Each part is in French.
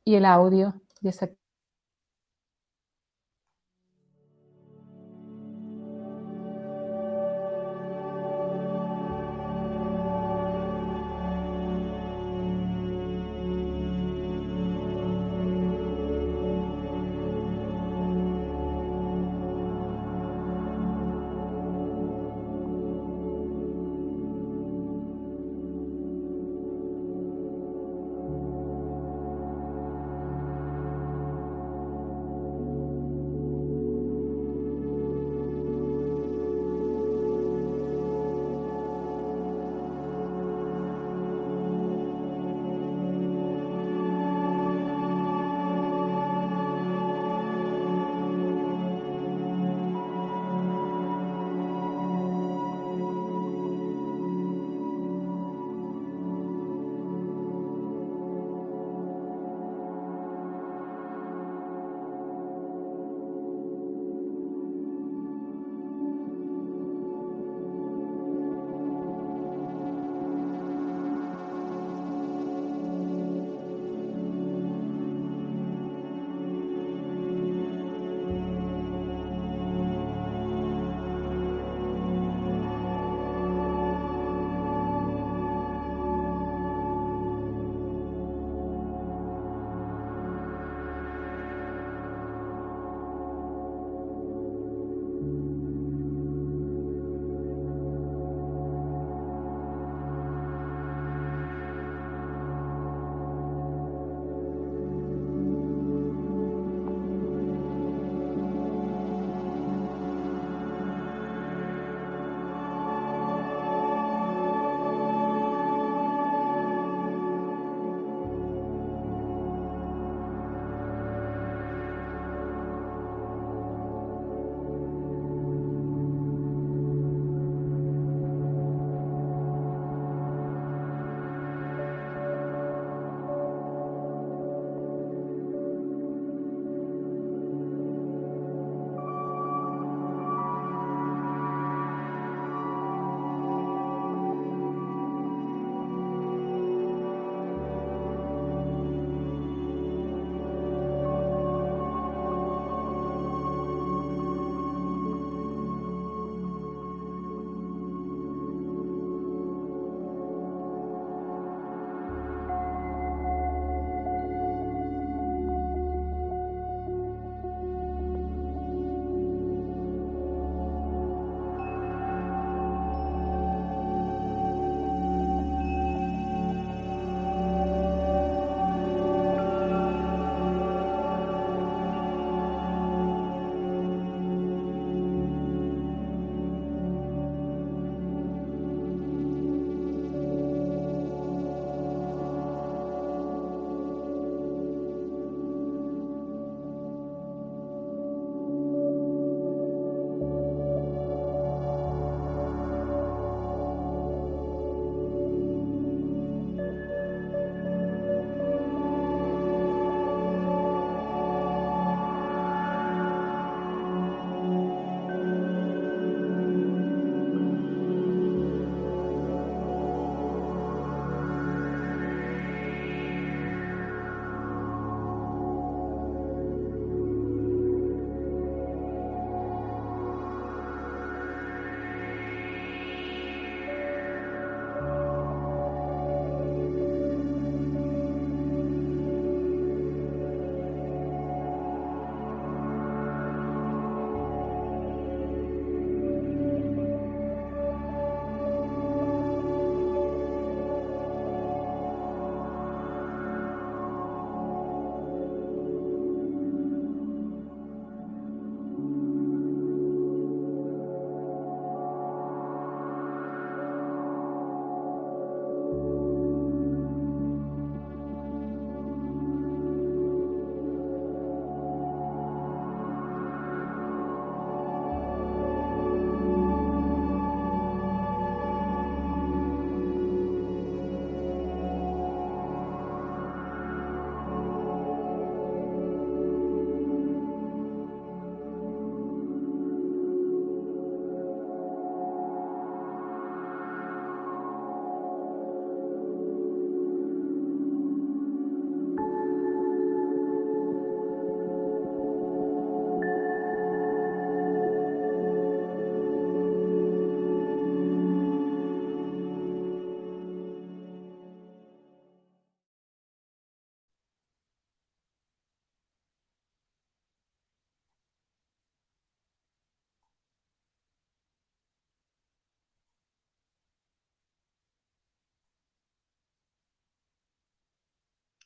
Y el audio, desactivar.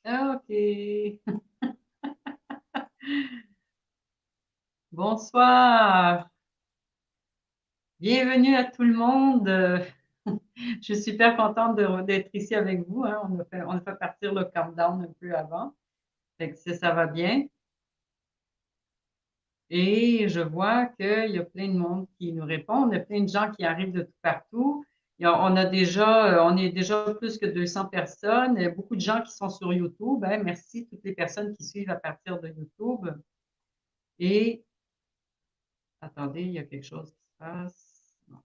OK. Bonsoir. Bienvenue à tout le monde. Je suis super contente d'être ici avec vous, hein. On a fait partir le countdown un peu avant. Fait que ça va bien. Et je vois qu'il y a plein de monde qui nous répond. On a plein de gens qui arrivent de tout partout. On est déjà plus que 200 personnes. Beaucoup de gens qui sont sur YouTube, hein. Merci toutes les personnes qui suivent à partir de YouTube. Et attendez, il y a quelque chose qui se passe. Non.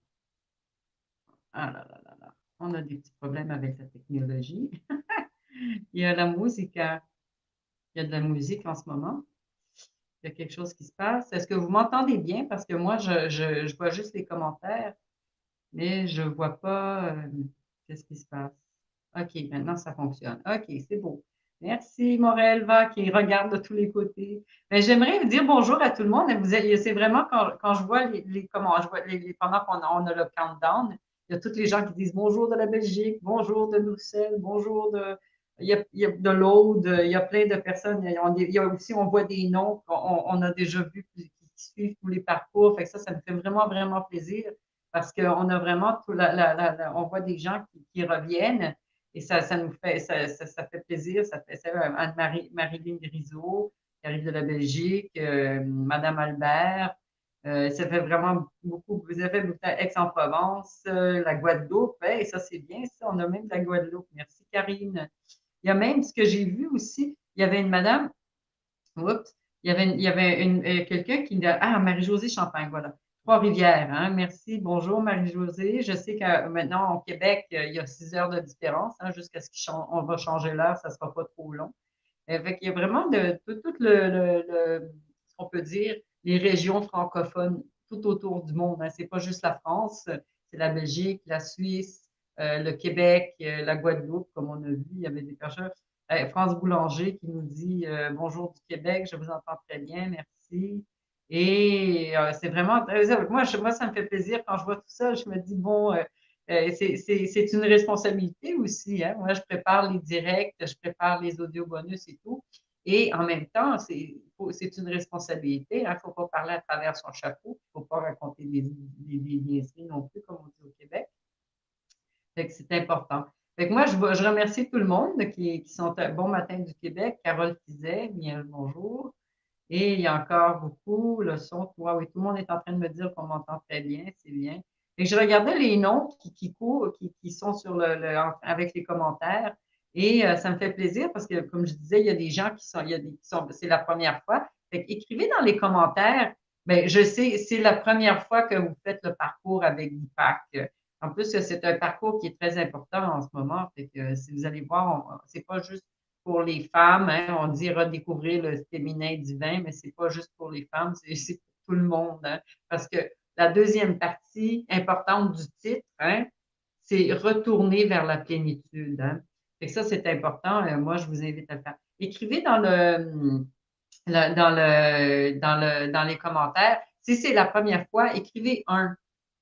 Ah là là là là. On a des petits problèmes avec la technologie. Il y a la musique, il y a de la musique en ce moment. Il y a quelque chose qui se passe. Est-ce que vous m'entendez bien? Parce que moi, je vois juste les commentaires, mais je vois pas qu'est-ce qui se passe. OK, maintenant ça fonctionne. OK, c'est beau. Merci, Morelva, qui regarde de tous les côtés. Mais j'aimerais vous dire bonjour à tout le monde. C'est vraiment quand je vois comment je vois pendant qu'on a le countdown, il y a tous les gens qui disent bonjour de la Belgique, bonjour de Bruxelles, bonjour de il y a de l'Aude, il y a plein de personnes. Il y a aussi, on voit des noms qu'on a déjà vus qui suivent tous les parcours. Fait que ça me fait vraiment, vraiment plaisir parce qu'on a vraiment on voit des gens qui reviennent et ça nous fait, ça fait plaisir. Ça Anne-Marie, Marilyn Grisot, qui arrive de la Belgique, Madame Albert. Ça fait vraiment beaucoup. Vous avez beaucoup Aix-en-Provence, la Guadeloupe, hein, et ça, c'est bien, ça. On a même de la Guadeloupe. Merci, Karine. Il y a même ce que j'ai vu aussi, il y avait une madame, oups, il y avait quelqu'un qui, Marie-Josée Champagne, voilà. Trois-Rivières, hein. Merci, bonjour Marie-Josée. Je sais que maintenant au Québec, il y a 6 heures de différence, hein, jusqu'à ce qu'on va changer l'heure, ça sera pas trop long. Fait qu'il y a vraiment de tout ce qu'on peut dire, les régions francophones tout autour du monde, hein. C'est pas juste la France, c'est la Belgique, la Suisse, le Québec, la Guadeloupe, comme on a vu, il y avait des personnes. France Boulanger qui nous dit bonjour du Québec, je vous entends très bien, merci. Et c'est vraiment, moi, ça me fait plaisir quand je vois tout ça. Je me dis, bon, c'est une responsabilité aussi, hein. Moi, je prépare les directs, je prépare les audio bonus et tout. Et en même temps, c'est une responsabilité. Il ne faut pas parler à travers son chapeau. Il ne faut pas raconter des niaiseries non plus, comme on dit au Québec. Fait que c'est important. Fait que moi, je remercie tout le monde qui sont un bon matin du Québec. Carole Fizet, bien bonjour. Et il y a encore beaucoup, le son, wow, oui, tout le monde est en train de me dire qu'on m'entend très bien, c'est bien. Et je regardais les noms qui courent, qui sont sur avec les commentaires. Et ça me fait plaisir parce que, comme je disais, il y a des gens il y a qui sont, c'est la première fois. Fait écrivez dans les commentaires, ben, je sais, c'est la première fois que vous faites le parcours avec l'IPAC. En plus, c'est un parcours qui est très important en ce moment. Fait que, si vous allez voir, c'est pas juste pour les femmes, hein, on dit redécouvrir le féminin divin, mais c'est pas juste pour les femmes, c'est pour tout le monde, hein, parce que la deuxième partie importante du titre, hein, c'est retourner vers la plénitude, hein. Fait que ça, c'est important. Moi, je vous invite à le faire. Écrivez dans les commentaires. Si c'est la première fois, écrivez un.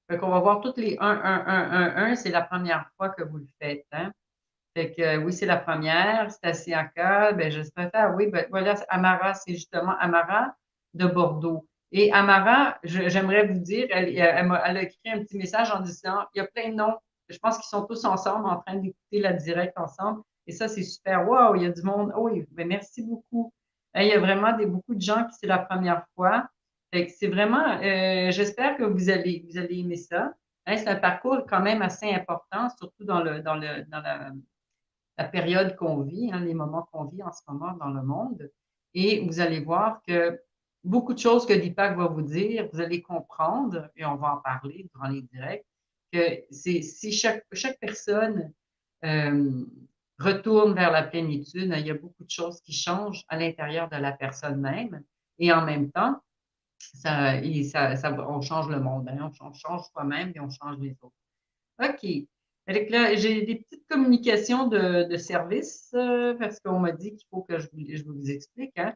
Fait qu'on va voir toutes les un, c'est la première fois que vous le faites, hein. Fait que oui, c'est la première, c'est à Siaka, ben je préfère, oui, ben voilà, Amara, c'est justement Amara de Bordeaux. Et Amara, j'aimerais vous dire, elle a écrit un petit message en disant, il y a plein de noms, je pense qu'ils sont tous ensemble en train d'écouter la direct ensemble. Et ça, c'est super. Wow, il y a du monde. Oh oui, ben merci beaucoup. Il y a vraiment beaucoup de gens qui c'est la première fois. Fait que c'est vraiment, j'espère que vous allez aimer ça. Hein, c'est un parcours quand même assez important, surtout dans la période qu'on vit, hein, les moments qu'on vit en ce moment dans le monde. Et vous allez voir que beaucoup de choses que Deepak va vous dire, vous allez comprendre, et on va en parler durant les directs, que si chaque personne euh, retourne vers la plénitude, il y a beaucoup de choses qui changent à l'intérieur de la personne même. Et en même temps, on change le monde, hein, on change soi-même et on change les autres. OK. Fait que là, j'ai des petites communications de service parce qu'on m'a dit qu'il faut que je vous explique, hein.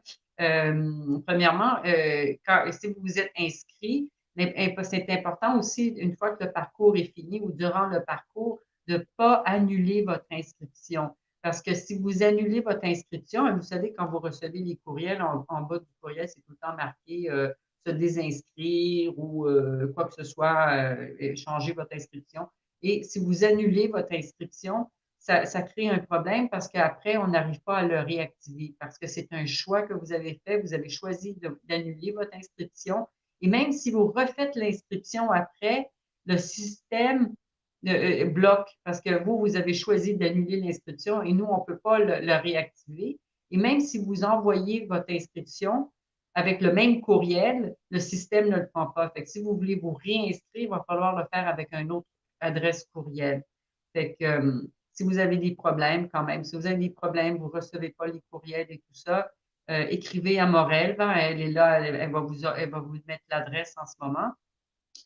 Premièrement, si vous vous êtes inscrit, c'est important aussi, une fois que le parcours est fini ou durant le parcours, de ne pas annuler votre inscription. Parce que si vous annulez votre inscription, vous savez, quand vous recevez les courriels, en bas du courriel, c'est tout le temps marqué se désinscrire ou quoi que ce soit, changer votre inscription. Et si vous annulez votre inscription, ça crée un problème parce qu'après, on n'arrive pas à le réactiver parce que c'est un choix que vous avez fait. Vous avez choisi d'annuler votre inscription. Et même si vous refaites l'inscription après, le système bloque parce que vous avez choisi d'annuler l'inscription et nous, on ne peut pas le réactiver. Et même si vous envoyez votre inscription avec le même courriel, le système ne le prend pas. Fait que si vous voulez vous réinscrire, il va falloir le faire avec une autre adresse courriel. Fait que si vous avez des problèmes quand même, si vous avez des problèmes, vous ne recevez pas les courriels et tout ça, écrivez à Morel. Hein, elle est là, elle va vous mettre l'adresse en ce moment.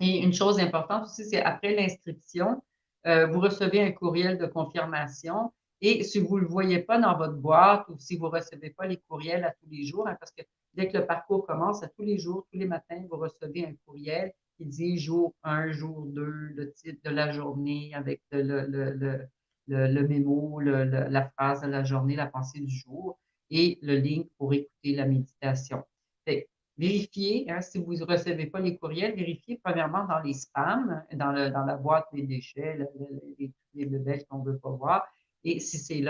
Et une chose importante aussi, c'est après l'inscription, vous recevez un courriel de confirmation. Et si vous ne le voyez pas dans votre boîte ou si vous ne recevez pas les courriels à tous les jours, hein, parce que dès que le parcours commence, à tous les jours, tous les matins, vous recevez un courriel qui dit jour 1, jour 2, le titre de la journée avec le mémo, la phrase de la journée, la pensée du jour et le link pour écouter la méditation. Fait, vérifiez, hein, si vous ne recevez pas les courriels, vérifiez premièrement dans les spams, dans la boîte des déchets, les bebelles qu'on ne veut pas voir. Et si c'est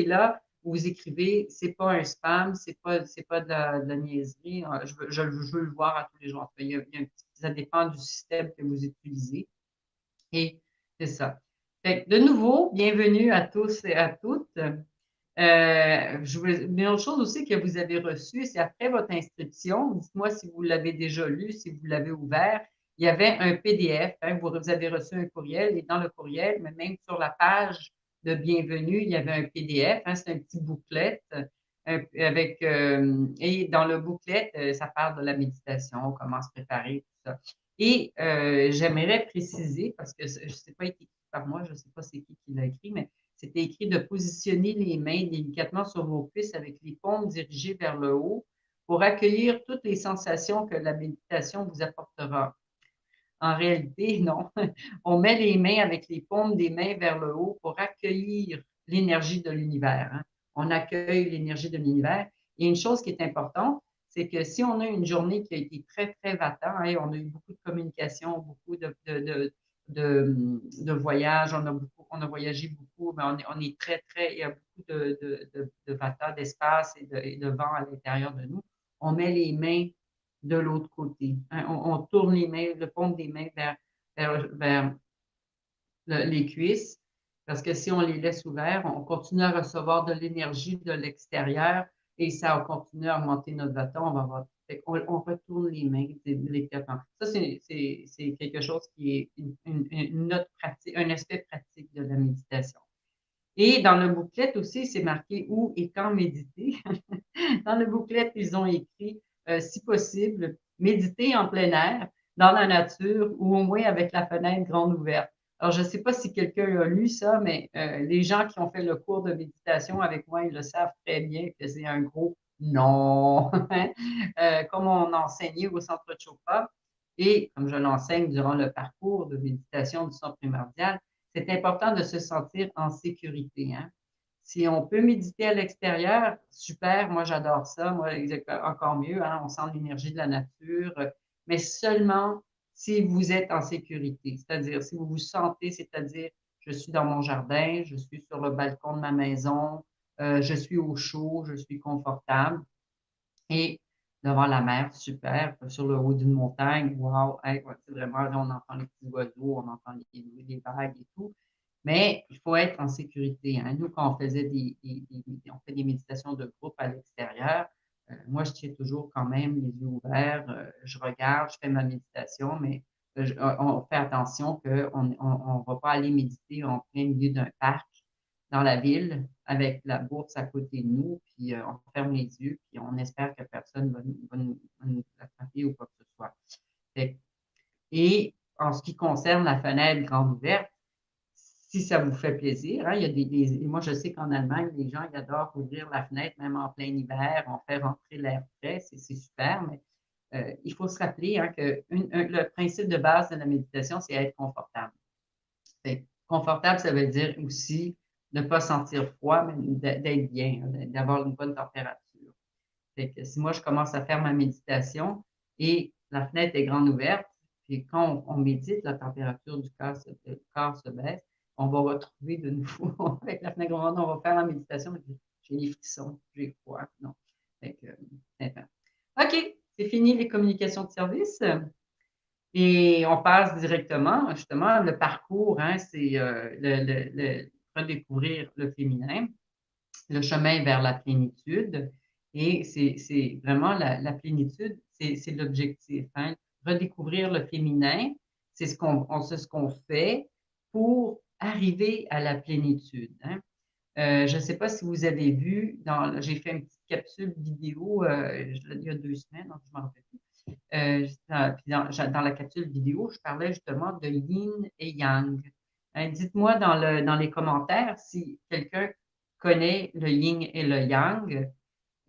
là, vous écrivez, c'est pas un spam, c'est pas de la niaiserie, je veux le voir à tous les jours. Ça dépend du système que vous utilisez. Et c'est ça. Fait que, de nouveau, bienvenue à tous et à toutes. Mais une autre chose aussi que vous avez reçue, c'est après votre inscription, dites-moi si vous l'avez déjà lu, si vous l'avez ouvert, il y avait un PDF, hein, vous avez reçu un courriel et dans le courriel, mais même sur la page de bienvenue, il y avait un PDF, hein, c'est un petit booklet et dans le booklet, ça parle de la méditation, comment se préparer, tout ça. Et j'aimerais préciser, parce que je ne sais pas écrit par moi, je ne sais pas c'est qui l'a écrit, mais c'était écrit de positionner les mains délicatement sur vos cuisses avec les paumes dirigées vers le haut pour accueillir toutes les sensations que la méditation vous apportera. En réalité, non. On met les mains avec les paumes des mains vers le haut pour accueillir l'énergie de l'univers. Hein. On accueille l'énergie de l'univers. Et une chose qui est importante, c'est que si on a une journée qui a été très, très vacante, hein, on a eu beaucoup de communication, beaucoup de voyages, on a voyagé beaucoup, mais on est très, très, il y a beaucoup de vata, d'espace et de vent à l'intérieur de nous. On met les mains de l'autre côté. Hein. On tourne les mains, le paume des mains vers les cuisses, parce que si on les laisse ouverts, on continue à recevoir de l'énergie de l'extérieur et ça continue à augmenter notre vata. On retourne les mains délicatement. Ça, c'est quelque chose qui est une autre pratique, un aspect pratique de la méditation. Et dans le booklet aussi, c'est marqué où et quand méditer. Dans le booklet, ils ont écrit, si possible, méditer en plein air, dans la nature ou au moins avec la fenêtre grande ouverte. Alors, je ne sais pas si quelqu'un a lu ça, mais les gens qui ont fait le cours de méditation avec moi, ils le savent très bien que c'est un gros non, comme on enseignait au centre Chopa et comme je l'enseigne durant le parcours de méditation du centre primordial, c'est important de se sentir en sécurité. Hein? Si on peut méditer à l'extérieur, super, moi j'adore ça, moi encore mieux, hein, on sent l'énergie de la nature, mais seulement si vous êtes en sécurité, c'est-à-dire si vous vous sentez, c'est-à-dire je suis dans mon jardin, je suis sur le balcon de ma maison, je suis au chaud, je suis confortable et devant la mer, super, sur le haut d'une montagne, wow, hey, ouais, c'est vraiment, là, on entend les petits oiseaux, on entend les vagues et tout. Mais il faut être en sécurité. Hein. Nous, quand on faisait on fait des méditations de groupe à l'extérieur, moi, je tiens toujours quand même les yeux ouverts, je regarde, je fais ma méditation, mais on fait attention qu'on ne va pas aller méditer en plein milieu d'un parc dans la ville avec la bourse à côté de nous, puis on ferme les yeux, puis on espère que personne va nous attraper ou quoi que ce soit. Et en ce qui concerne la fenêtre grande ouverte, si ça vous fait plaisir, hein, il y a moi je sais qu'en Allemagne, les gens ils adorent ouvrir la fenêtre, même en plein hiver, on fait rentrer l'air frais, c'est super, mais il faut se rappeler hein, que le principe de base de la méditation, c'est être confortable. Confortable, ça veut dire aussi ne pas sentir froid, mais d'être bien, hein, d'avoir une bonne température. Fait que si moi, je commence à faire ma méditation et la fenêtre est grande ouverte, puis quand on médite, la température du corps se baisse, on va retrouver de nouveau avec la fenêtre grande, on va faire la méditation, mais j'ai les frissons, j'ai froid, non. Fait que, OK, c'est fini les communications de service. Et on passe directement, justement, le parcours, hein, c'est redécouvrir le féminin, le chemin vers la plénitude. Et c'est vraiment la plénitude, c'est l'objectif, hein. Redécouvrir le féminin, c'est ce qu'on fait pour arriver à la plénitude, hein. Je ne sais pas si vous avez vu, j'ai fait une petite capsule vidéo il y a 2 semaines, donc je m'en rappelle plus. Dans la capsule vidéo, je parlais justement de yin et yang. Hein, dites-moi dans les commentaires si quelqu'un connaît le yin et le yang.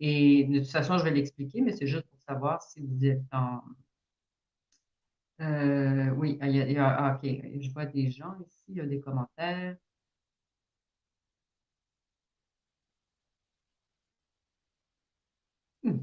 Et de toute façon, je vais l'expliquer, mais c'est juste pour savoir si vous êtes en... oui, OK, je vois des gens ici, il y a des commentaires. Hmm.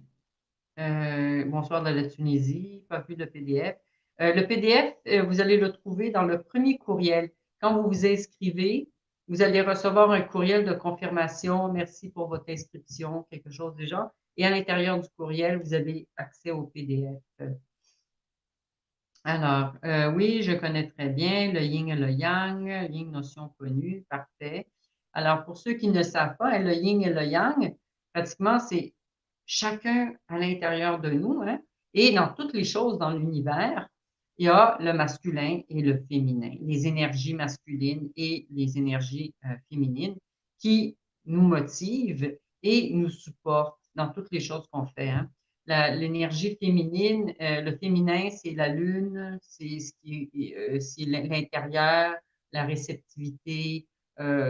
Bonsoir de la Tunisie, pas vu le PDF. Le PDF, vous allez le trouver dans le premier courriel. Quand vous vous inscrivez, vous allez recevoir un courriel de confirmation. Merci pour votre inscription, quelque chose du genre. Et à l'intérieur du courriel, vous avez accès au PDF. Alors, oui, je connais très bien le yin et le yang, yin notion connue, parfait. Alors, pour ceux qui ne savent pas, hein, le yin et le yang, pratiquement, c'est chacun à l'intérieur de nous, hein, et dans toutes les choses dans l'univers, il y a le masculin et le féminin, les énergies masculines et les énergies féminines qui nous motivent et nous supportent dans toutes les choses qu'on fait, hein. L'énergie féminine, le féminin, c'est la lune, c'est c'est l'intérieur, la réceptivité, ça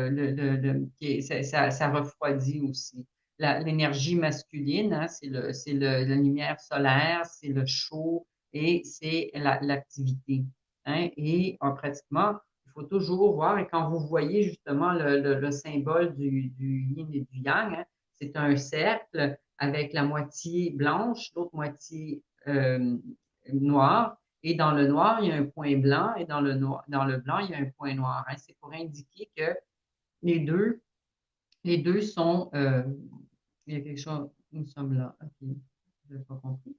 refroidit aussi. L'énergie masculine, hein, la lumière solaire, c'est le chaud et c'est l'activité, hein. Et pratiquement, il faut toujours voir, et quand vous voyez justement le symbole du yin et du yang, hein, c'est un cercle avec la moitié blanche, l'autre moitié noire. Et dans le noir, il y a un point blanc, et dans le blanc, il y a un point noir, hein. C'est pour indiquer que les deux, les deux sont, il y a quelque chose, nous sommes là. OK, je n'ai pas compris.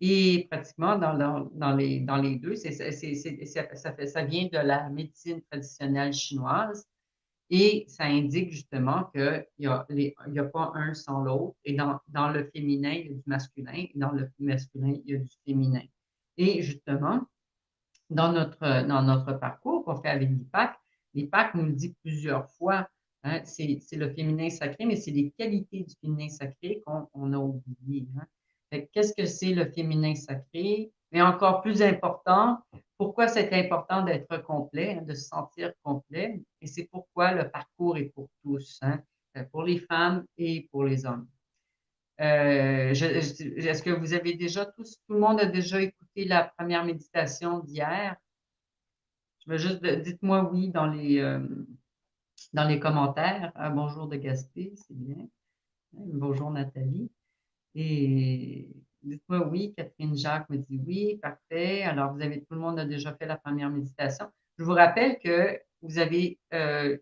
Et pratiquement dans les deux, ça vient de la médecine traditionnelle chinoise. Et ça indique justement qu'il y a pas un sans l'autre. Et dans le féminin, il y a du masculin. Et dans le masculin, il y a du féminin. Et justement, dans notre parcours qu'on fait avec l'IPAC nous le dit plusieurs fois, hein, c'est le féminin sacré, mais c'est les qualités du féminin sacré qu'on a oubliées, hein. Qu'est-ce que c'est le féminin sacré? Mais encore plus important, pourquoi c'est important d'être complet, hein, de se sentir complet? Et c'est pourquoi le parcours est pour tous, hein, pour les femmes et pour les hommes. Est-ce que vous avez déjà tout le monde a déjà écouté la première méditation d'hier? Je veux juste, dites-moi oui dans les commentaires. Ah, bonjour de Gaspé, c'est bien. Bonjour Nathalie. Et dites-moi oui, Catherine Jacques me dit oui, parfait. Alors, tout le monde a déjà fait la première méditation. Je vous rappelle que vous avez,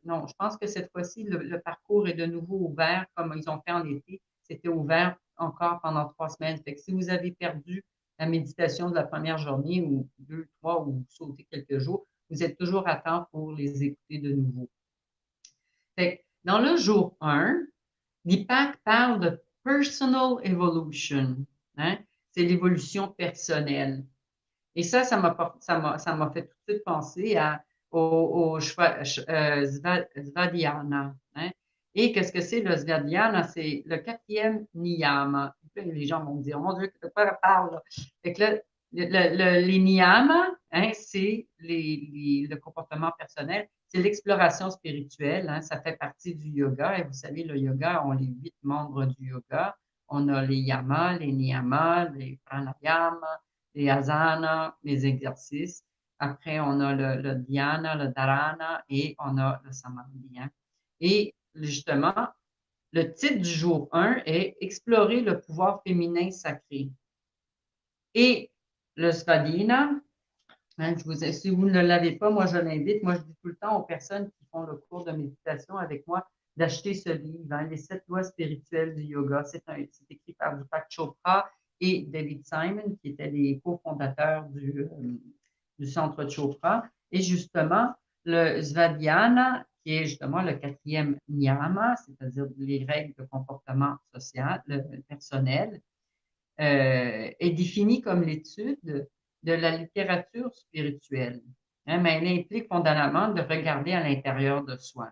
non, je pense que cette fois-ci, le parcours est de nouveau ouvert comme ils ont fait en été. C'était ouvert encore pendant 3 semaines. Fait que si vous avez perdu la méditation de la première journée ou 2, 3 ou vous sautez quelques jours, vous êtes toujours à temps pour les écouter de nouveau. Fait que dans le jour 1, l'IPAC parle de personal evolution, hein? C'est l'évolution personnelle. Et ça m'a fait tout de suite penser au Svadhyana, hein? Et qu'est-ce que c'est le Svadhyana? C'est le 4e niyama. Les gens vont me dire, mon Dieu, de quoi elle parle, là? Fait que là, les niyamas, hein, c'est le comportement personnel, c'est l'exploration spirituelle, hein, ça fait partie du yoga. Et vous savez, le yoga, on les 8 membres du yoga. On a les yamas, les niyamas, les pranayamas, les asanas, les exercices. Après, on a le dhyana, le dharana et on a le samadhi, hein. Et justement, le titre du jour 1 est Explorer le pouvoir féminin sacré. Et le Svadhyayana, hein, si vous ne l'avez pas, moi je l'invite. Moi, je dis tout le temps aux personnes qui font le cours de méditation avec moi d'acheter ce livre, hein, Les 7 lois spirituelles du yoga. C'est écrit par Deepak Chopra et David Simon, qui étaient les cofondateurs du centre Chopra. Et justement, le Svadhyayana, qui est justement le quatrième niyama, c'est-à-dire les règles de comportement social, personnel, est définie comme l'étude de la littérature spirituelle. Hein, mais elle implique fondamentalement de regarder à l'intérieur de soi.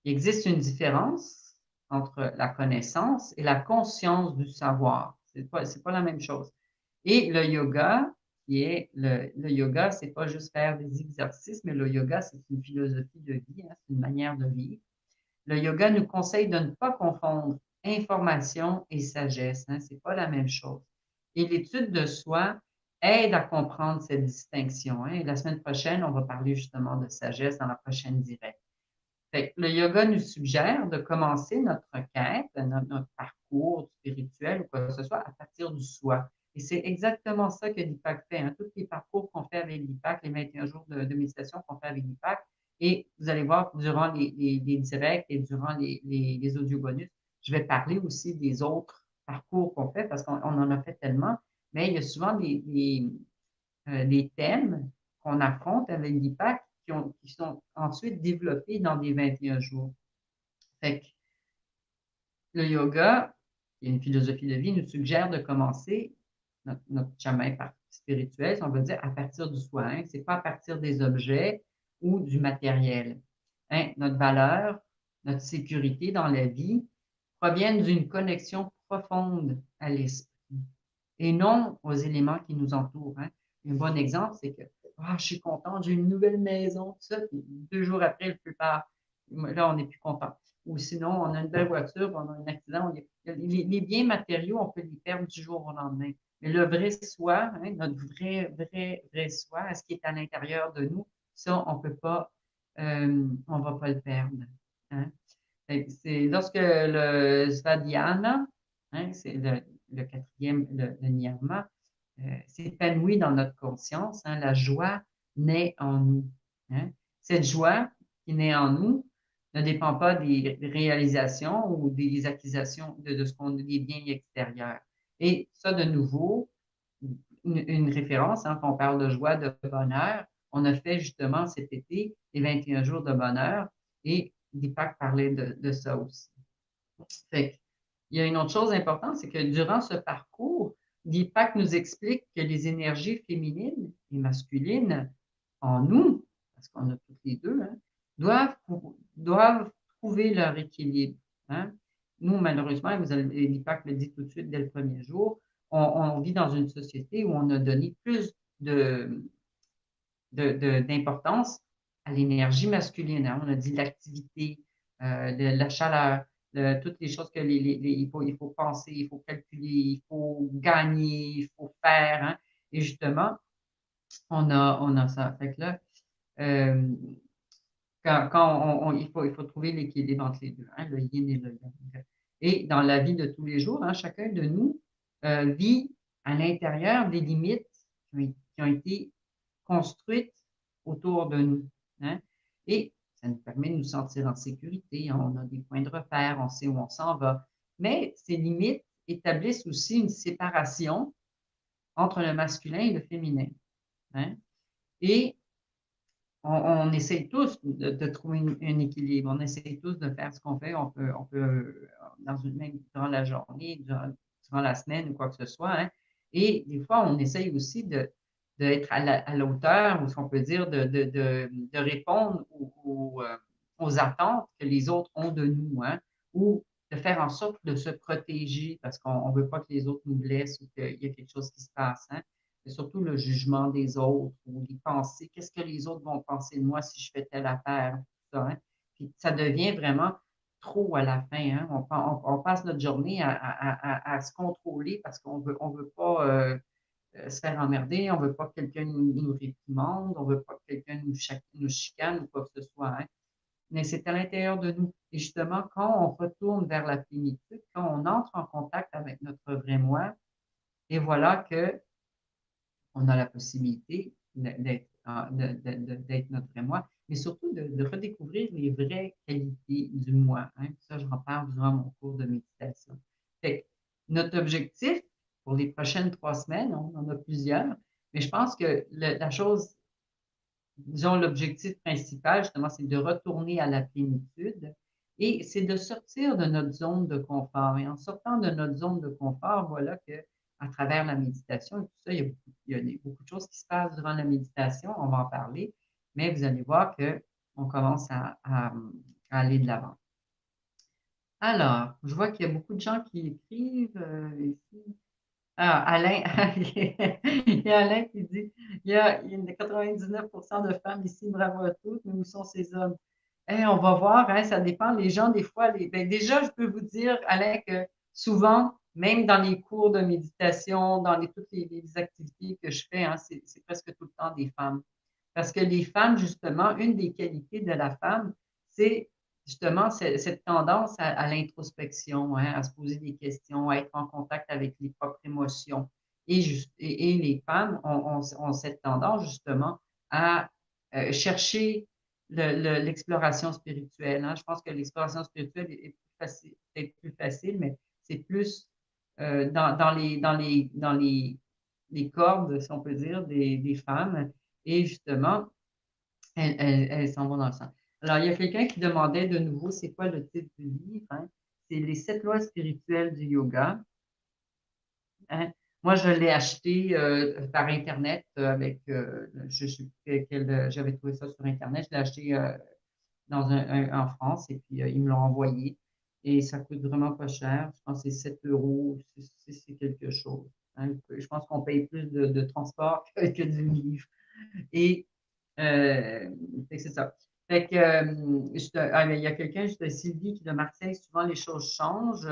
Il existe une différence entre la connaissance et la conscience du savoir. C'est pas la même chose. Et le yoga, le yoga, c'est pas juste faire des exercices, mais le yoga, c'est une philosophie de vie, hein, c'est une manière de vivre. Le yoga nous conseille de ne pas confondre information et sagesse, hein, c'est pas la même chose. Et l'étude de soi aide à comprendre cette distinction, hein. Et la semaine prochaine, on va parler justement de sagesse dans la prochaine direct. Fait que le yoga nous suggère de commencer notre quête, notre parcours spirituel ou quoi que ce soit à partir du soi. Et c'est exactement ça que Deepak fait, hein. Tous les parcours qu'on fait avec Deepak, les 21 jours de méditation qu'on fait avec Deepak, et vous allez voir durant les directs et durant les audio bonus, je vais parler aussi des autres parcours qu'on fait parce qu'on en a fait tellement, mais il y a souvent des thèmes qu'on affronte avec Deepak qui sont ensuite développés dans des 21 jours. Fait que le yoga, qui est une philosophie de vie, nous suggère de commencer notre chemin spirituel, si on veut dire, à partir du soi. Hein. Ce n'est pas à partir des objets ou du matériel. Hein. Notre valeur, notre sécurité dans la vie proviennent d'une connexion profonde à l'esprit et non aux éléments qui nous entourent. Hein. Un bon exemple, c'est que je suis content, j'ai une nouvelle maison, tout ça, puis 2 jours après, le feu part. Là, on n'est plus content. Ou sinon, on a une belle voiture, on a un accident. Les biens matériaux, on peut les perdre du jour au lendemain. Mais le vrai soi, hein, notre vrai soi, ce qui est à l'intérieur de nous, ça, on va pas le perdre. Hein. C'est lorsque le Svadhyayana, hein, c'est le quatrième, le niyama, s'épanouit dans notre conscience, hein, la joie naît en nous. Hein. Cette joie qui naît en nous ne dépend pas des réalisations ou des acquisitions de ce qu'on des biens extérieurs. Et ça, de nouveau, une référence, hein, quand on parle de joie, de bonheur, on a fait justement cet été les 21 jours de bonheur et Deepak parlait de ça aussi. Fait il y a une autre chose importante, c'est que durant ce parcours, Deepak nous explique que les énergies féminines et masculines en nous, parce qu'on a toutes les deux, hein, doivent trouver leur équilibre. Hein. Nous, malheureusement, Deepak le dit tout de suite dès le premier jour, on vit dans une société où on a donné plus d'importance à l'énergie masculine. Hein. On a dit l'activité, la chaleur, toutes les choses que il faut penser, il faut calculer, il faut gagner, il faut faire. Hein. Et justement, on a ça. Fait que là, euh, quand il faut trouver l'équilibre entre les deux, hein, le yin et le yang. Et dans la vie de tous les jours, hein, chacun de nous vit à l'intérieur des limites qui ont été construites autour de nous. Hein. Et ça nous permet de nous sentir en sécurité, hein. On a des points de repère, on sait où on s'en va. Mais ces limites établissent aussi une séparation entre le masculin et le féminin. Hein. Et on essaie tous de trouver un équilibre. On essaie tous de faire ce qu'on fait. On peut même durant la journée, durant la semaine ou quoi que ce soit. Hein. Et des fois, on essaye aussi d'être à la hauteur, ou ce qu'on peut dire, de répondre aux attentes que les autres ont de nous, hein, ou de faire en sorte de se protéger parce qu'on ne veut pas que les autres nous blessent ou qu'il y a quelque chose qui se passe. Hein. C'est surtout le jugement des autres ou les pensées. Qu'est-ce que les autres vont penser de moi si je fais telle affaire? Tout ça, hein. Puis ça devient vraiment trop à la fin. Hein. On passe notre journée à se contrôler parce on veut pas se faire emmerder, on veut pas que quelqu'un nous réprimande, on veut pas que quelqu'un nous chicane ou quoi que ce soit. Hein. mais c'est à l'intérieur de nous. Et justement, quand on retourne vers la plénitude, quand on entre en contact avec notre vrai moi, et voilà que on a la possibilité d'être notre vrai moi, mais surtout de redécouvrir les vraies qualités du moi. Hein. Ça, j'en parle durant mon cours de méditation. Fait que notre objectif pour les prochaines 3 semaines, on en a plusieurs, mais je pense que la chose, disons, l'objectif principal, justement, c'est de retourner à la plénitude et c'est de sortir de notre zone de confort. Et en sortant de notre zone de confort, voilà que à travers la méditation et tout ça, beaucoup de choses qui se passent durant la méditation, on va en parler, mais vous allez voir que on commence à aller de l'avant. Alors, je vois qu'il y a beaucoup de gens qui écrivent ici. Ah, Alain, il y a Alain qui dit, il y a 99% de femmes ici, bravo à toutes, mais où sont ces hommes? On va voir, hein, ça dépend. Les gens, des fois, ben, déjà, je peux vous dire, Alain, que souvent, même dans les cours de méditation, dans toutes les activités que je fais, hein, c'est presque tout le temps des femmes. Parce que les femmes, justement, une des qualités de la femme, c'est justement cette tendance à l'introspection, hein, à se poser des questions, à être en contact avec les propres émotions. Et les femmes ont cette tendance, justement, à chercher l'exploration spirituelle. Hein. Je pense que l'exploration spirituelle est plus facile, peut-être plus facile, mais c'est plus dans les cordes, si on peut dire, des femmes. Et justement, elles s'en vont dans le sens. Alors, il y a quelqu'un qui demandait de nouveau, c'est quoi le titre du livre? Hein? C'est Les 7 lois spirituelles du yoga. Hein? Moi, je l'ai acheté par Internet avec, je sais plus j'avais trouvé ça sur Internet. Je l'ai acheté en France et puis ils me l'ont envoyé. Et ça coûte vraiment pas cher. Je pense que c'est 7 euros, c'est quelque chose. Hein? Je pense qu'on paye plus de transport que du livre. Et c'est ça. Fait que, il y a quelqu'un, juste Sylvie, qui de Marseille, souvent les choses changent,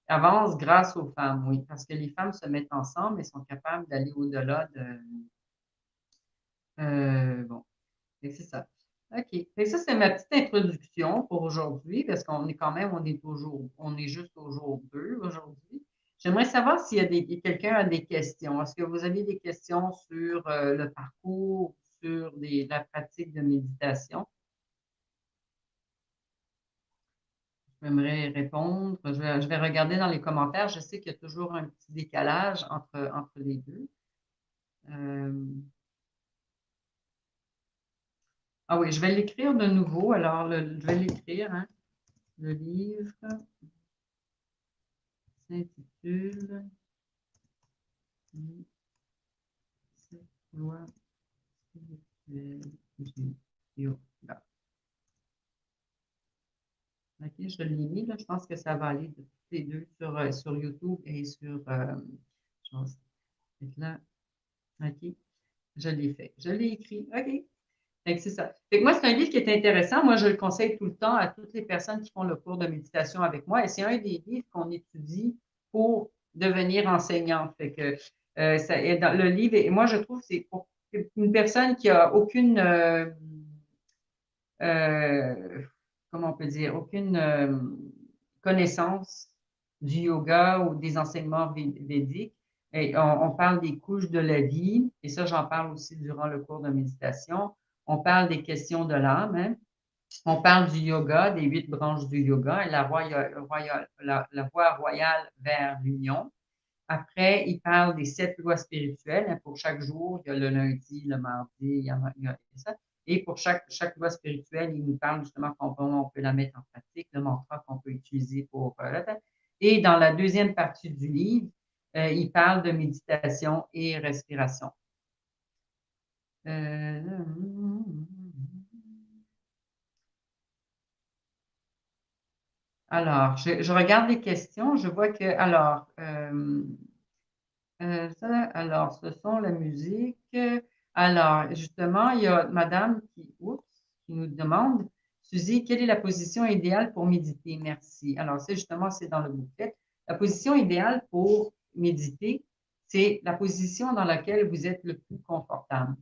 avancent grâce aux femmes, oui, parce que les femmes se mettent ensemble et sont capables d'aller au-delà de. Bon, fait que c'est ça. OK. Fait que ça, c'est ma petite introduction pour aujourd'hui, parce qu'on est quand même, on est juste au jour 2 aujourd'hui. J'aimerais savoir s'il y a quelqu'un a des questions. Est-ce que vous avez des questions sur le parcours, sur la pratique de méditation? J'aimerais répondre. Je vais regarder dans les commentaires. Je sais qu'il y a toujours un petit décalage entre les deux. Euh, ah oui, je vais l'écrire de nouveau. Alors, je vais l'écrire. Hein. Le livre s'intitule Cette loi spirituelle du yoga. OK, je l'ai mis. Là. Je pense que ça va aller de toutes les deux sur YouTube et sur. Chose. Fait que là, OK, je l'ai fait. Je l'ai écrit. OK. Fait que c'est ça. Fait que moi, c'est un livre qui est intéressant. Moi, je le conseille tout le temps à toutes les personnes qui font le cours de méditation avec moi. Et c'est un des livres qu'on étudie pour devenir enseignant. Fait que ça est dans le livre. Et moi, je trouve que c'est pour une personne qui a aucune, euh, comment on peut dire, aucune connaissance du yoga ou des enseignements védiques. Et on parle des couches de la vie, et ça, j'en parle aussi durant le cours de méditation. On parle des questions de l'âme, hein. On parle du yoga, des 8 branches du yoga et la voie royale vers l'union. Après, il parle des 7 lois spirituelles. Hein, pour chaque jour, il y a le lundi, le mardi, il y a ça. Et pour chaque loi spirituelle, il nous parle justement comment on peut la mettre en pratique, le mantra qu'on peut utiliser pour. Et dans la deuxième partie du livre, il parle de méditation et respiration. Euh, alors, je regarde les questions. Je vois que, alors, ce sont la musique. Alors, justement, il y a madame qui nous demande, Suzy, quelle est la position idéale pour méditer? Merci. Alors, c'est dans le booklet. La position idéale pour méditer, c'est la position dans laquelle vous êtes le plus confortable.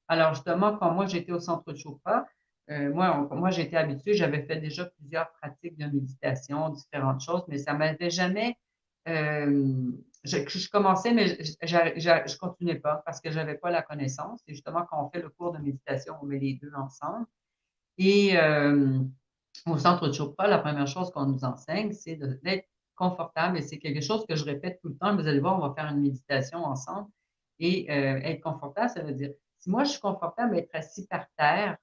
Alors, justement, quand moi j'étais au centre de Chopra, Moi, j'étais habituée, j'avais fait déjà plusieurs pratiques de méditation, différentes choses, mais ça m'avait jamais. Je commençais, mais je continuais pas parce que j'avais pas la connaissance. Et justement, quand on fait le cours de méditation, on met les deux ensemble. Et au centre de Chopra, la première chose qu'on nous enseigne, c'est d'être confortable. Et c'est quelque chose que je répète tout le temps. Vous allez voir, on va faire une méditation ensemble. Et être confortable, ça veut dire, si moi je suis confortable être assis par terre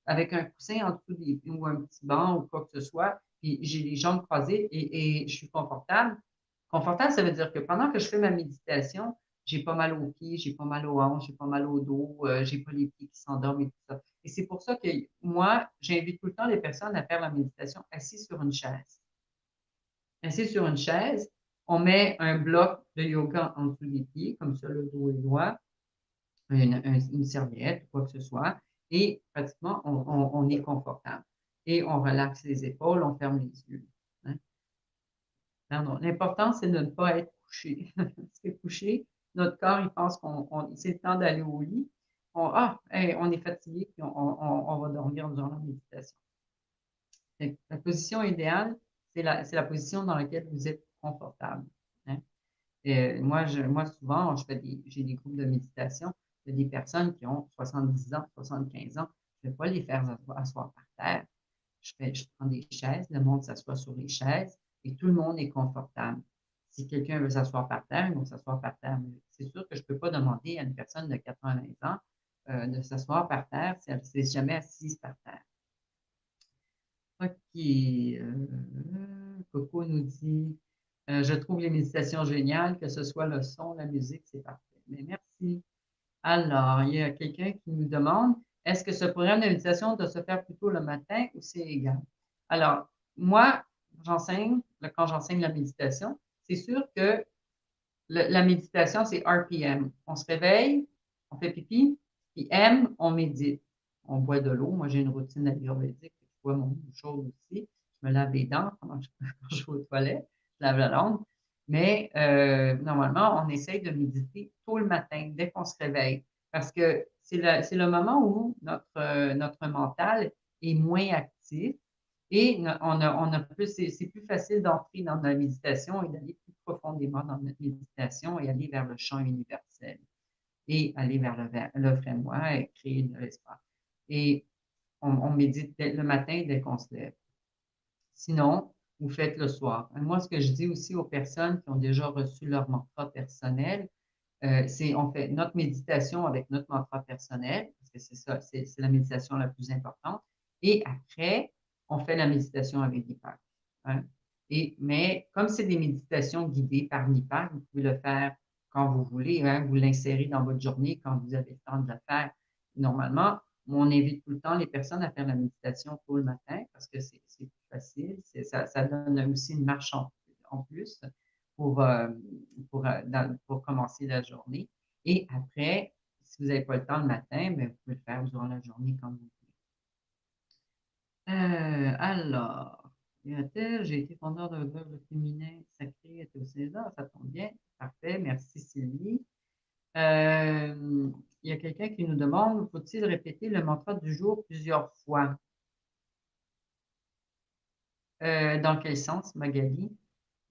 avec un coussin en dessous ou un petit banc ou quoi que ce soit, puis j'ai les jambes croisées et je suis confortable. Confortable, ça veut dire que pendant que je fais ma méditation, j'ai pas mal aux pieds, j'ai pas mal aux hanches, j'ai pas mal au dos, j'ai pas les pieds qui s'endorment et tout ça. Et c'est pour ça que moi, j'invite tout le temps les personnes à faire la méditation assis sur une chaise. Assis sur une chaise, on met un bloc de yoga en dessous des pieds, comme ça, le dos est droit, une serviette, quoi que ce soit, et pratiquement, on est confortable. Et on relaxe les épaules, on ferme les yeux. Hein. Pardon. L'important, c'est de ne pas être couché. Parce que couché, notre corps, il pense c'est le temps d'aller au lit. Hey, on est fatigué, puis on va dormir durant la méditation. La position idéale, c'est la position dans laquelle vous êtes confortable. Hein. Et moi, souvent, j'ai des groupes de méditation. Il y a des personnes qui ont 70 ans, 75 ans. Je ne vais pas les faire asseoir par terre. Je prends des chaises, le monde s'assoit sur les chaises et tout le monde est confortable. Si quelqu'un veut s'asseoir par terre, ils vont s'asseoir par terre. Mais c'est sûr que je ne peux pas demander à une personne de 80 ans de s'asseoir par terre si elle ne s'est jamais assise par terre. OK. Coco nous dit, je trouve les méditations géniales, que ce soit le son, la musique, c'est parfait. Mais merci. Alors, il y a quelqu'un qui nous demande, est-ce que ce programme de méditation doit se faire plutôt le matin ou c'est égal? Alors, moi, quand j'enseigne la méditation, c'est sûr que la méditation, c'est RPM. On se réveille, on fait pipi, puis M, on médite. On boit de l'eau. Moi, j'ai une routine ayurvédique. Je bois mon eau chaude aussi. Je me lave les dents quand je vais aux toilettes. Je lave la langue. Mais normalement, on essaye de méditer tôt le matin, dès qu'on se réveille. Parce que c'est le moment où notre mental est moins actif et on a plus, c'est plus facile d'entrer dans la méditation et d'aller plus profondément dans notre méditation et aller vers le champ universel et aller vers le vrai moi et créer de l'espace. Et on médite le matin dès qu'on se lève. Sinon, vous faites le soir. Et moi, ce que je dis aussi aux personnes qui ont déjà reçu leur mantra personnel, c'est on fait notre méditation avec notre mantra personnel, parce que c'est ça, c'est la méditation la plus importante. Et après, on fait la méditation avec Deepak. Hein. Mais comme c'est des méditations guidées par Deepak, vous pouvez le faire quand vous voulez. Hein, vous l'insérez dans votre journée quand vous avez le temps de le faire. Normalement, on invite tout le temps les personnes à faire la méditation tôt le matin parce que c'est plus facile. Ça donne aussi une marche en plus pour, euh, pour commencer la journée. Et après, si vous n'avez pas le temps le matin, mais vous pouvez le faire durant la journée quand vous voulez. Alors, j'ai été fondeur d'un groupe de féminin sacré était au César, ça tombe bien. Parfait, merci Sylvie. Il y a quelqu'un qui nous demande, faut-il répéter le mantra du jour plusieurs fois? Dans quel sens, Magali?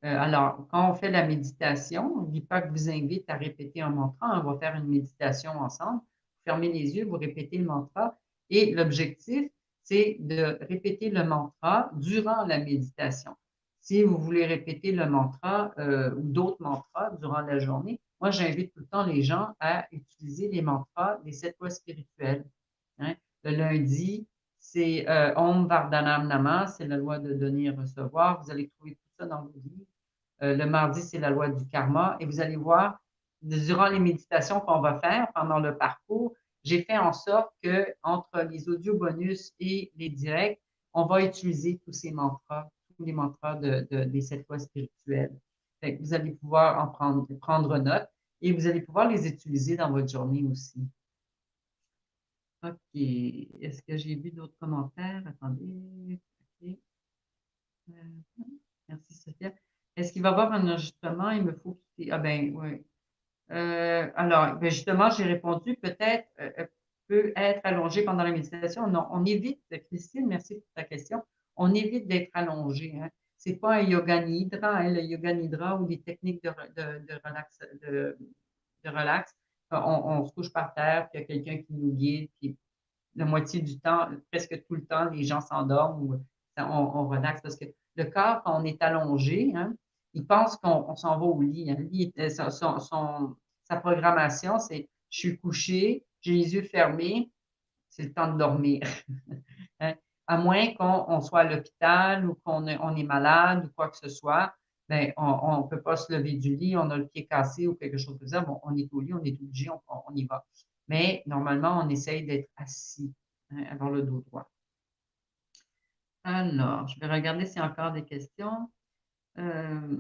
Alors, quand on fait la méditation, Deepak vous invite à répéter un mantra. On va faire une méditation ensemble. Vous fermez les yeux, vous répétez le mantra. Et l'objectif, c'est de répéter le mantra durant la méditation. Si vous voulez répéter le mantra ou d'autres mantras durant la journée, moi, j'invite tout le temps les gens à utiliser les mantras des 7 lois spirituelles. Hein. Le lundi, c'est Om Vardhanam Nama, c'est la loi de donner et recevoir. Vous allez trouver tout ça dans vos livres. Le mardi, c'est la loi du karma. Et vous allez voir, durant les méditations qu'on va faire pendant le parcours, j'ai fait en sorte que entre les audios bonus et les directs, on va utiliser tous ces mantras, tous les mantras des 7 lois spirituelles. Fait que vous allez pouvoir prendre note et vous allez pouvoir les utiliser dans votre journée aussi. OK. Est-ce que j'ai vu d'autres commentaires? Attendez. OK. Merci, Sophia. Est-ce qu'il va y avoir un enregistrement? Il me faut quitter. Ah ben oui. Alors, ben justement, j'ai répondu peut-être peut être allongé pendant la méditation. Non, on évite, Christine, merci pour ta question, on évite d'être allongé. Hein. C'est pas un yoga nidra, hein, le yoga nidra ou des techniques de relax. On se couche par terre, puis il y a quelqu'un qui nous guide, puis la moitié du temps, presque tout le temps, les gens s'endorment ou on relaxe parce que le corps, quand on est allongé, hein, il pense qu'on s'en va au lit. Hein. Sa programmation, c'est je suis couché, j'ai les yeux fermés, c'est le temps de dormir. Hein. À moins qu'on soit à l'hôpital ou on est malade ou quoi que ce soit, ben, on ne peut pas se lever du lit, on a le pied cassé ou quelque chose comme ça. Bon, on est au lit, on est obligé, on y va. Mais normalement, on essaye d'être assis, hein, avoir le dos droit. Alors, je vais regarder s'il y a encore des questions. Euh,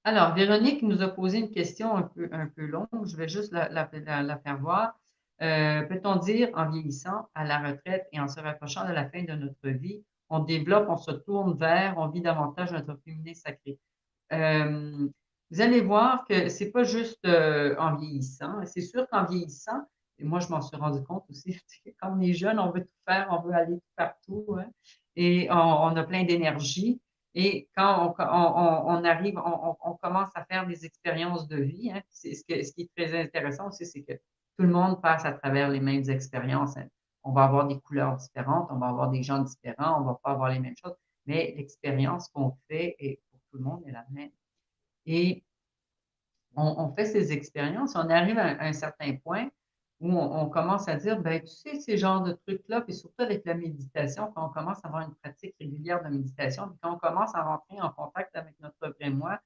Alors, Véronique nous a posé une question un peu longue. Je vais juste la faire voir. Peut-on dire, en vieillissant, à la retraite et en se rapprochant de la fin de notre vie, on développe, on se tourne vers, on vit davantage notre féminin sacré? Euh, Vous allez voir que c'est pas juste en vieillissant. C'est sûr qu'en vieillissant, et moi je m'en suis rendu compte aussi, quand on est jeune, on veut tout faire, on veut aller partout, hein, et on a plein d'énergie. Et quand on arrive, on commence à faire des expériences de vie. Hein, ce qui est très intéressant aussi, c'est que tout le monde passe à travers les mêmes expériences. Hein. On va avoir des couleurs différentes, on va avoir des gens différents, on va pas avoir les mêmes choses, mais l'expérience qu'on fait est pour tout le monde est la même. Et on fait ces expériences, on arrive à un certain point où on commence à dire, ben, tu sais, ces genres de trucs-là, puis surtout avec la méditation, quand on commence à avoir une pratique régulière de méditation, puis quand on commence à rentrer en contact avec notre vrai moi,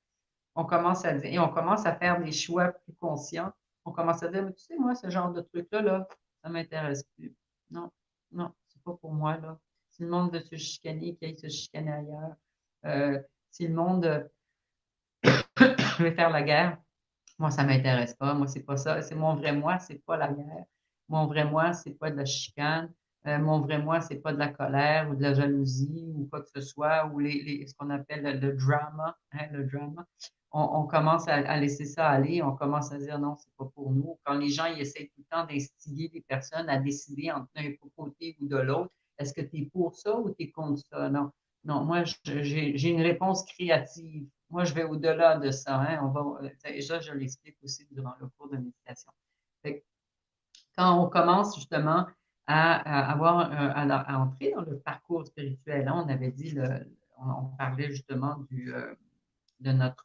on commence à dire, et on commence à faire des choix plus conscients, on commence à dire, mais tu sais, moi, ce genre de truc-là, là, ça m'intéresse plus. Non, non, c'est pas pour moi, là. Si le monde veut se chicaner, qu'il aille se chicaner ailleurs. Si le monde veut faire la guerre, moi, ça m'intéresse pas. Moi, c'est pas ça. C'est mon vrai moi, c'est pas la guerre. Mon vrai moi, c'est pas de la chicane. Mon vrai moi, c'est pas de la colère ou de la jalousie ou quoi que ce soit, ou ce qu'on appelle le drama, hein, le drama. On commence à laisser ça aller, on commence à dire non, c'est pas pour nous. Quand les gens ils essaient tout le temps d'instiguer les personnes à décider entre un côté ou de l'autre, est-ce que tu es pour ça ou tu es contre ça? Non, non, moi, j'ai une réponse créative. Moi, je vais au-delà de ça. Hein. Et ça, je l'explique aussi durant le cours de méditation. Fait que quand on commence justement à avoir, à entrer dans le parcours spirituel, hein, on avait dit, on parlait justement de notre,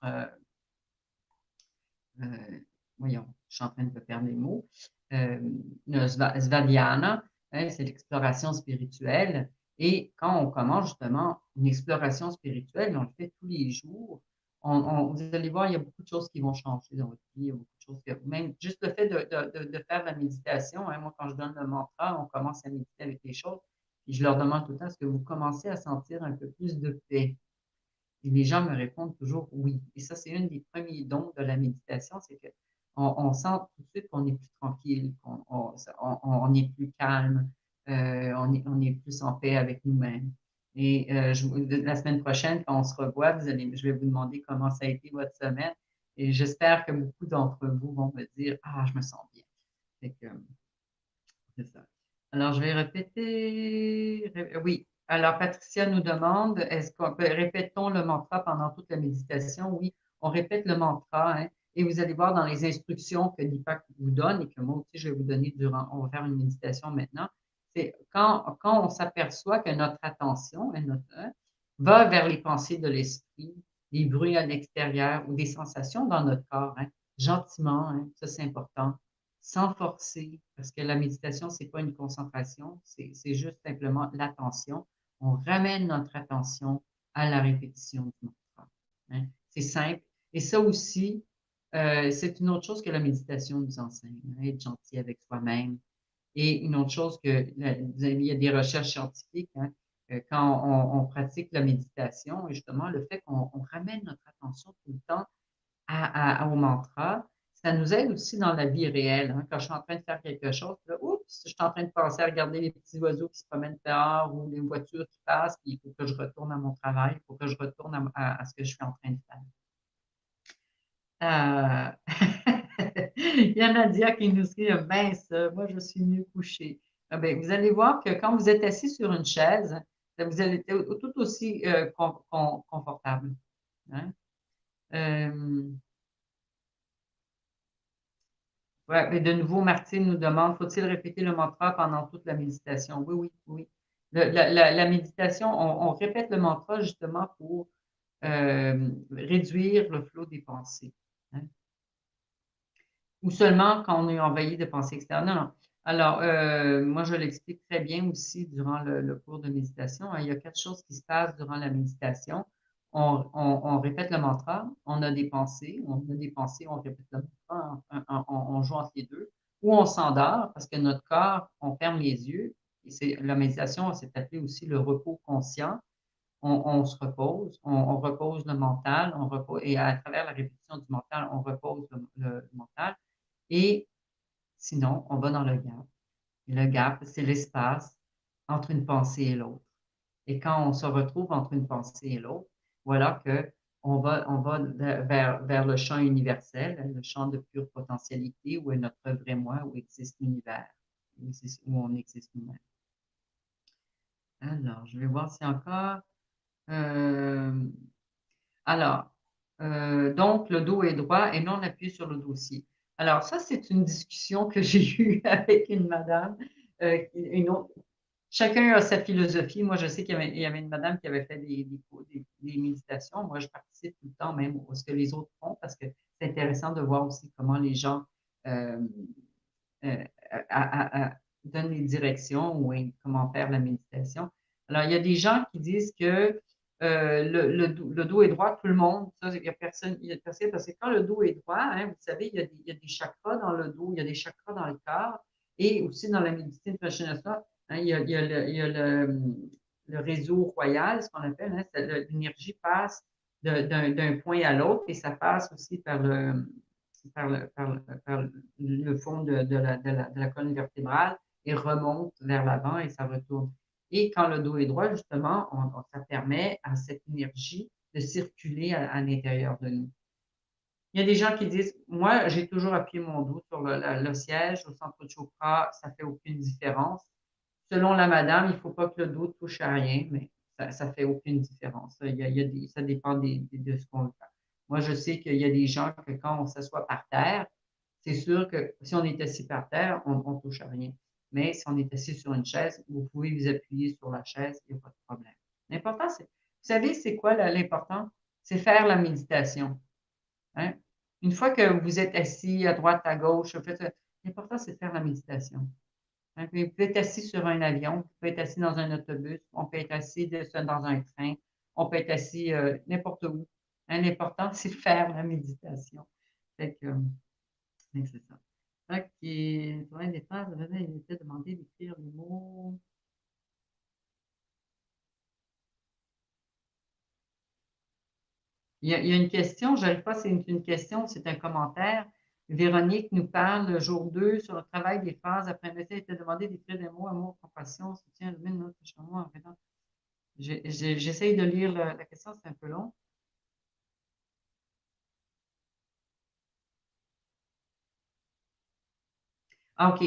euh, voyons, je suis en train de perdre les mots, euh, le Svadhyana, hein, c'est l'exploration spirituelle. Et quand on commence justement une exploration spirituelle, on le fait tous les jours, vous allez voir, il y a beaucoup de choses qui vont changer dans votre vie. Il y a beaucoup de choses même juste le fait de faire de la méditation, hein, moi, quand je donne le mantra, on commence à méditer avec les choses, puis je leur demande tout le temps, est-ce que vous commencez à sentir un peu plus de paix? Et les gens me répondent toujours oui. Et ça, c'est une des premiers dons de la méditation, c'est qu'on sent tout de suite qu'on est plus tranquille, on est plus calme, on est plus en paix avec nous-mêmes. Et la semaine prochaine, quand on se revoit, je vais vous demander comment ça a été votre semaine. Et j'espère que beaucoup d'entre vous vont me dire, ah, je me sens bien. Fait que, c'est ça. Alors, je vais répéter. Oui. Alors, Patricia nous demande, est-ce qu'on peut, répétons le mantra pendant toute la méditation? Oui, on répète le mantra, hein, et vous allez voir dans les instructions que Deepak vous donne et que moi aussi je vais vous donner on va faire une méditation maintenant. C'est quand on s'aperçoit que notre attention, hein, va vers les pensées de l'esprit, les bruits à l'extérieur ou des sensations dans notre corps, hein, gentiment, hein, ça c'est important sans forcer, parce que la méditation, c'est pas une concentration, c'est juste simplement l'attention. On ramène notre attention à la répétition du mantra. Hein. C'est simple. Et ça aussi, c'est une autre chose que la méditation nous enseigne, hein, être gentil avec soi-même. Et une autre chose il y a des recherches scientifiques, hein, quand on pratique la méditation, et justement, le fait qu'on ramène notre attention tout le temps au mantra, Ça nous aide aussi dans la vie réelle, hein. Quand je suis en train de faire quelque chose, là, oups, je suis en train de penser à regarder les petits oiseaux qui se promènent dehors ou les voitures qui passent, puis il faut que je retourne à mon travail, il faut que je retourne à ce que je suis en train de faire. Il y a Nadia qui nous dit, mince, moi je suis mieux couchée. Ah ben, vous allez voir que quand vous êtes assis sur une chaise, vous allez être tout aussi confortable, hein. Euh, Ouais, mais de nouveau, Martine nous demande, faut-il répéter le mantra pendant toute la méditation? Oui, oui, oui. La méditation, on répète le mantra justement pour réduire le flot des pensées, hein. Ou seulement quand on est envahi de pensées externes. Non, non. Alors, moi, je l'explique très bien aussi durant le cours de méditation, hein. Il y a quatre choses qui se passent durant la méditation. On répète le mantra, on a des pensées, on répète le mantra, on joue entre les deux, ou on s'endort parce que notre corps, on ferme les yeux. Et la méditation, c'est appelé aussi le repos conscient. On se repose, on repose le mental, et à travers la répétition du mental, on repose le mental. Et sinon, on va dans le gap. Et le gap, c'est l'espace entre une pensée et l'autre. Et quand on se retrouve entre une pensée et l'autre, voilà que on va vers le champ universel, le champ de pure potentialité où est notre vrai moi, où existe l'univers, où on existe nous-mêmes. Alors, je vais voir si encore. euh, Alors, donc, le dos est droit et non appuyé sur le dossier. Alors, ça, c'est une discussion que j'ai eue avec une madame. Une autre. Chacun a sa philosophie. Moi, je sais qu'il y avait une madame qui avait fait des méditations. Moi, je participe tout le temps même à ce que les autres font parce que c'est intéressant de voir aussi comment les gens euh, euh, donnent les directions ou comment faire la méditation. Alors, il y a des gens qui disent que le dos est droit, tout le monde, ça, il y a personne, parce que quand le dos est droit, hein, vous savez, il y a des chakras dans le dos, il y a des chakras dans le corps, et aussi dans la médecine Prashanasa, hein, il y a le réseau royal, ce qu'on appelle, hein, l'énergie passe d'un point à l'autre, et ça passe aussi par le fond de la colonne vertébrale et remonte vers l'avant et ça retourne. Et quand le dos est droit, justement, ça permet à cette énergie de circuler à l'intérieur de nous. Il y a des gens qui disent, moi, j'ai toujours appuyé mon dos sur le siège, au centre de chakra, ça fait aucune différence. Selon la madame, il ne faut pas que le dos touche à rien, mais ça ne fait aucune différence. Ça dépend de ce qu'on veut faire. Moi, je sais qu'il y a des gens que quand on s'assoit par terre, c'est sûr que si on est assis par terre, on ne touche à rien. Mais si on est assis sur une chaise, vous pouvez vous appuyer sur la chaise, il n'y a pas de problème. L'important, vous savez, c'est quoi l'important? C'est faire la méditation, hein? Une fois que vous êtes assis à droite, à gauche, l'important, c'est de faire la méditation. Hein, puis vous pouvez être assis sur un avion, vous pouvez être assis dans un autobus, on peut être assis dans un train, on peut être assis n'importe où, hein. L'important, c'est de faire la méditation. Fait que, c'est ça. Fait que, pour des phrases, il était demandé d'écrire les mots. Il y a une question, je n'arrive pas, c'est une question, c'est un commentaire. Véronique nous parle, le jour 2 sur le travail des phrases. Après un métier, il était demandé d'écrire des mots, amour, compassion, soutien, notre moi, en fait. J'essaye de lire la question, c'est un peu long. Ah, OK.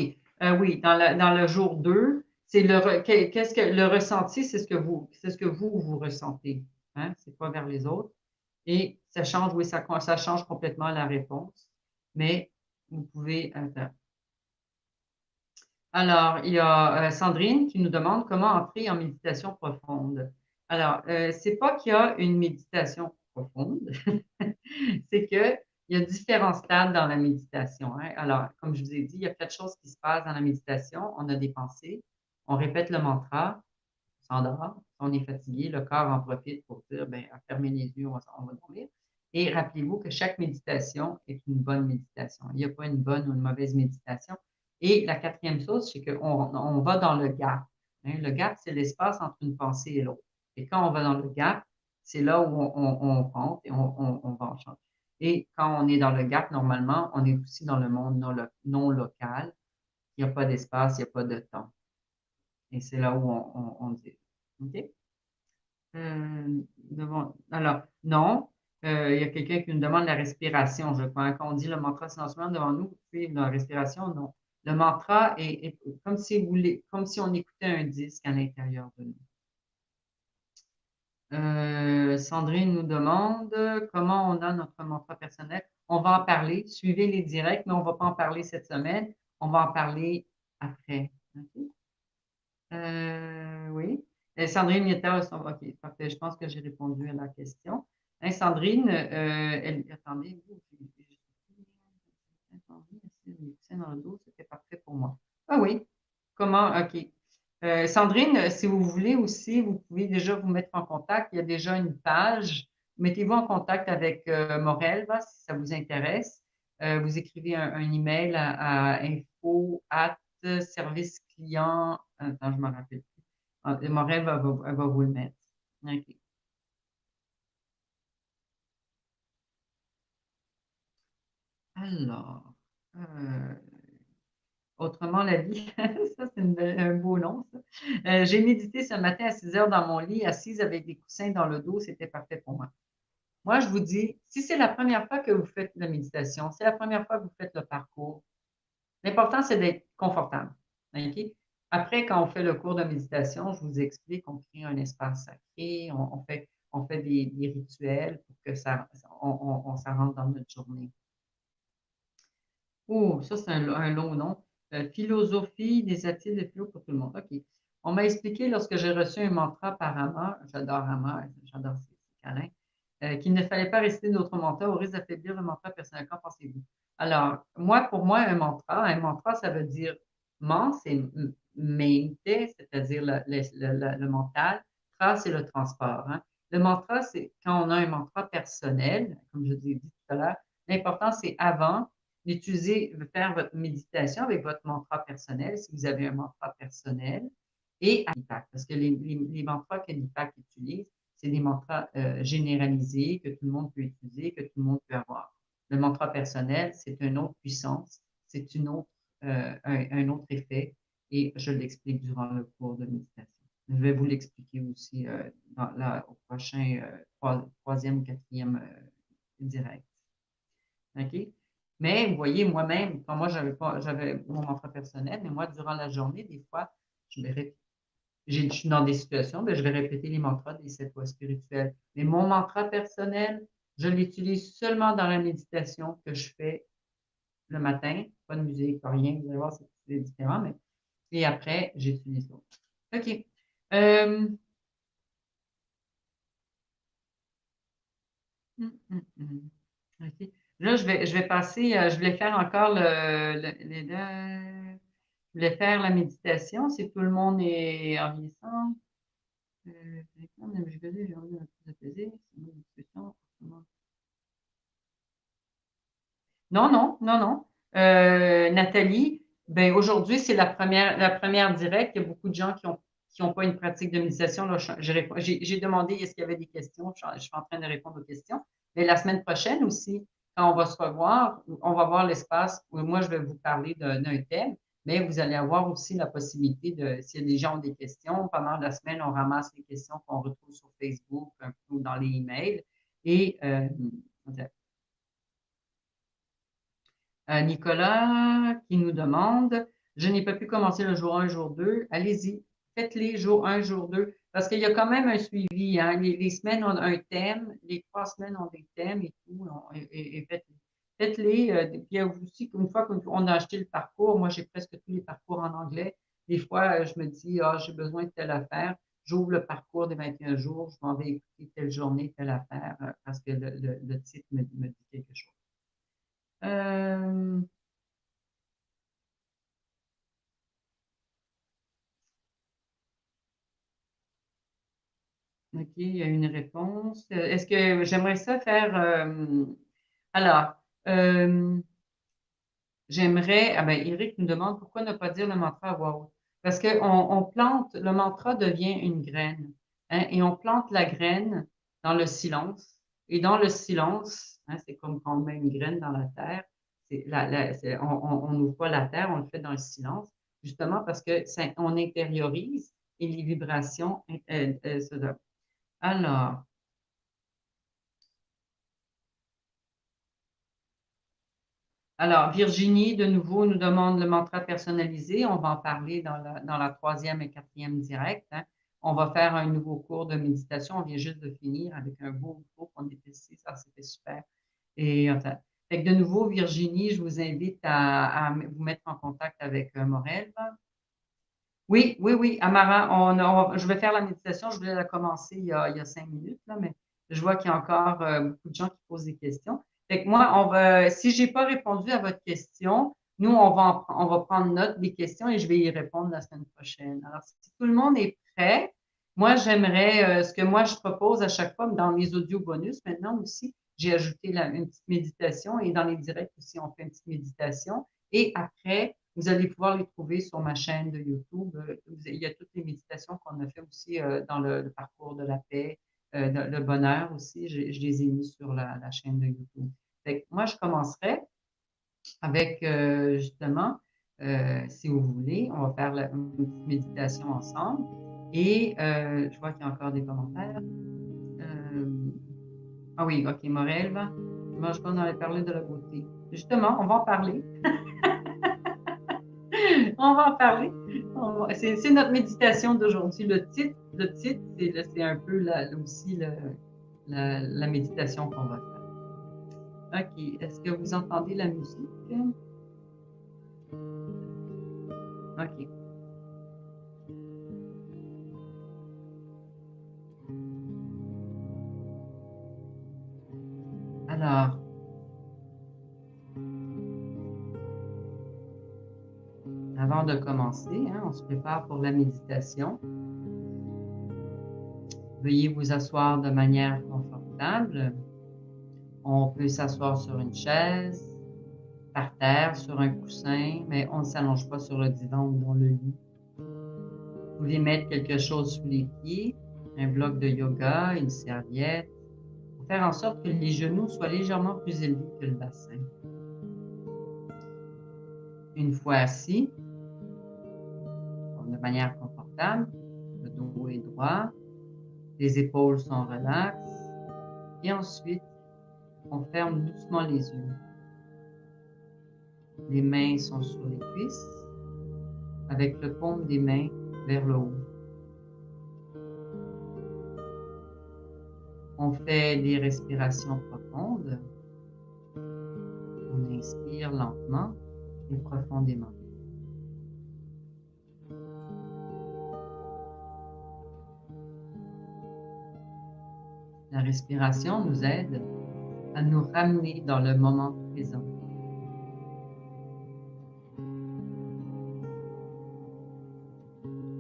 Oui, dans le jour 2, c'est qu'est-ce que le ressenti, c'est ce que vous ressentez. Hein? C'est pas vers les autres. Et ça change, oui, ça change complètement la réponse. Mais vous pouvez. Alors, il y a Sandrine qui nous demande comment entrer en méditation profonde. Alors, c'est pas qu'il y a une méditation profonde, c'est qu'il y a différents stades dans la méditation, hein. Alors, comme je vous ai dit, il y a quatre choses qui se passent dans la méditation. On a des pensées, on répète le mantra, on s'endort, on est fatigué, le corps en profite pour dire, ben, fermez les yeux, on va dormir. Et rappelez-vous que chaque méditation est une bonne méditation. Il n'y a pas une bonne ou une mauvaise méditation. Et la quatrième chose, c'est qu'on va dans le gap, hein. Le gap, c'est l'espace entre une pensée et l'autre. Et quand on va dans le gap, c'est là où on rentre et on va en changer. Et quand on est dans le gap, normalement, on est aussi dans le monde non local. Il n'y a pas d'espace, il n'y a pas de temps. Et c'est là où on dit. OK? Alors, non. Il y a quelqu'un qui nous demande la respiration, je crois. Quand on dit le mantra silencieusement devant nous, puis la respiration, non. Le mantra est comme si comme si on écoutait un disque à l'intérieur de nous. Sandrine nous demande comment on a notre mantra personnel. On va en parler. Suivez les directs, mais on ne va pas en parler cette semaine. On va en parler après. OK? Oui. Sandrine Mietta, OK, parfait. Je pense que j'ai répondu à la question. Hein, Sandrine, attendez, dans le dos, c'était parfait pour moi. Ah oui. Comment? OK. Sandrine, si vous voulez aussi, vous pouvez déjà vous mettre en contact. Il y a déjà une page. Mettez-vous en contact avec Morel, là, si ça vous intéresse. Vous écrivez un email à info@service client. Attends, je me rappelle plus. Morel elle va vous le mettre. OK. Alors, euh, autrement la vie, ça c'est un beau nom, ça. J'ai médité ce matin à 6 heures dans mon lit, assise avec des coussins dans le dos, c'était parfait pour moi. Moi, je vous dis, si c'est la première fois que vous faites la méditation, c'est la première fois que vous faites le parcours, l'important, c'est d'être confortable. OK? Après, quand on fait le cours de méditation, je vous explique, on crée un espace sacré, on fait des rituels pour que ça rentre dans notre journée. Oh, ça, c'est un long nom. Philosophie des ateliers de philo pour tout le monde. OK. On m'a expliqué lorsque j'ai reçu un mantra par Ama, j'adore Ama, j'adore ces câlins, qu'il ne fallait pas réciter d'autres mantras au risque d'affaiblir le mantra personnel. Qu'en pensez-vous? Alors, pour moi, un mantra, ça veut dire c'est mente, c'est-à-dire le mental. Tra, c'est le transport. Hein. Le mantra, c'est quand on a un mantra personnel, comme je vous ai dit tout à l'heure, l'important, c'est avant d'utiliser, de faire votre méditation avec votre mantra personnel, si vous avez un mantra personnel, et à l'IPAC, parce que les mantras que l'IPAC utilise, c'est des mantras généralisés que tout le monde peut utiliser, que tout le monde peut avoir. Le mantra personnel, c'est une autre puissance, c'est un autre effet, et je l'explique durant le cours de méditation. Je vais vous l'expliquer aussi au prochain troisième ou quatrième direct. OK? Mais vous voyez, moi-même, quand moi, j'avais mon mantra personnel, mais moi, durant la journée, des fois, je vais répéter. Je suis dans des situations, ben, je vais répéter les mantras des 7 voies spirituelles. Mais mon mantra personnel, je l'utilise seulement dans la méditation que je fais le matin. Pas de musique, pas rien. Vous allez voir, c'est différent. Et après, j'utilise l'autre. OK. Euh, OK. Là, je vais passer, je voulais faire encore je voulais faire la méditation, si tout le monde est en vieillissant. J'ai envie de d'apaiser, c'est une discussion. Non, non, non, non. Nathalie, ben aujourd'hui, c'est la première directe. Il y a beaucoup de gens qui ont pas une pratique de méditation. Là, j'ai demandé est-ce qu'il y avait des questions. Je suis en train de répondre aux questions. Mais la semaine prochaine aussi, quand on va se revoir, on va voir l'espace où moi, je vais vous parler d'un thème, mais vous allez avoir aussi la possibilité de, si des gens ont des questions, pendant la semaine, on ramasse les questions qu'on retrouve sur Facebook, un peu dans les emails. Et Nicolas qui nous demande, je n'ai pas pu commencer le jour 1, jour 2. Allez-y, faites-les jour 1, jour 2, parce qu'il y a quand même un suivi. Hein. Les semaines ont un thème, les 3 semaines ont des thèmes et tout. Et faites-les. Faites-les. Puis il y a aussi, une fois qu'on a acheté le parcours, moi j'ai presque tous les parcours en anglais. Des fois, je me dis, ah, j'ai besoin de telle affaire. J'ouvre le parcours des 21 jours, je m'en vais écouter telle journée, telle affaire, parce que le titre me dit quelque chose. Euh, OK, il y a une réponse. Est-ce que j'aimerais ça faire... alors, euh, j'aimerais... Ah ben, Eric nous demande pourquoi ne pas dire le mantra à voix haute. Parce que on plante, le mantra devient une graine. Hein, et on plante la graine dans le silence. Et dans le silence, hein, c'est comme quand on met une graine dans la terre, on n'ouvre pas la terre, on le fait dans le silence, justement parce que on intériorise et les vibrations se donnent. Alors, Virginie, de nouveau, nous demande le mantra personnalisé. On va en parler dans la troisième et quatrième direct, hein. On va faire un nouveau cours de méditation. On vient juste de finir avec un beau groupe. On était six. Ah, c'était super. Et enfin, fait que de nouveau, Virginie, je vous invite à vous mettre en contact avec Morel. Oui, oui, oui, Amara, je vais faire la méditation. Je voulais la commencer il y a 5 minutes, là, mais je vois qu'il y a encore beaucoup de gens qui posent des questions. Fait que moi, si j'ai pas répondu à votre question, nous, on va prendre note des questions et je vais y répondre la semaine prochaine. Alors, si tout le monde est prêt, moi, j'aimerais, ce que moi, je propose à chaque fois, dans les audios bonus, maintenant aussi, j'ai ajouté une petite méditation et dans les directs aussi, on fait une petite méditation. Et après, vous allez pouvoir les trouver sur ma chaîne de YouTube. Il y a toutes les méditations qu'on a fait aussi dans le parcours de la paix, le bonheur aussi. Je les ai mis sur la chaîne de YouTube. Fait que moi, je commencerai avec justement, si vous voulez, on va faire une petite méditation ensemble. Et je vois qu'il y a encore des commentaires. Ah oui, ok, Morel, moi je pense qu'on avait parlé de la beauté. Justement, on va en parler. On va en parler. C'est notre méditation d'aujourd'hui. Le titre, c'est un peu aussi la méditation qu'on va faire. OK. Est-ce que vous entendez la musique? OK. Alors, avant de commencer, hein, on se prépare pour la méditation. Veuillez vous asseoir de manière confortable. On peut s'asseoir sur une chaise, par terre, sur un coussin, mais on ne s'allonge pas sur le divan ou dans le lit. Vous pouvez mettre quelque chose sous les pieds, un bloc de yoga, une serviette, pour faire en sorte que les genoux soient légèrement plus élevés que le bassin. Une fois assis, de manière confortable, le dos est droit, les épaules sont relaxes, et ensuite, on ferme doucement les yeux. Les mains sont sur les cuisses, avec le paume des mains vers le haut. On fait des respirations profondes. On inspire lentement et profondément. La respiration nous aide à nous ramener dans le moment présent.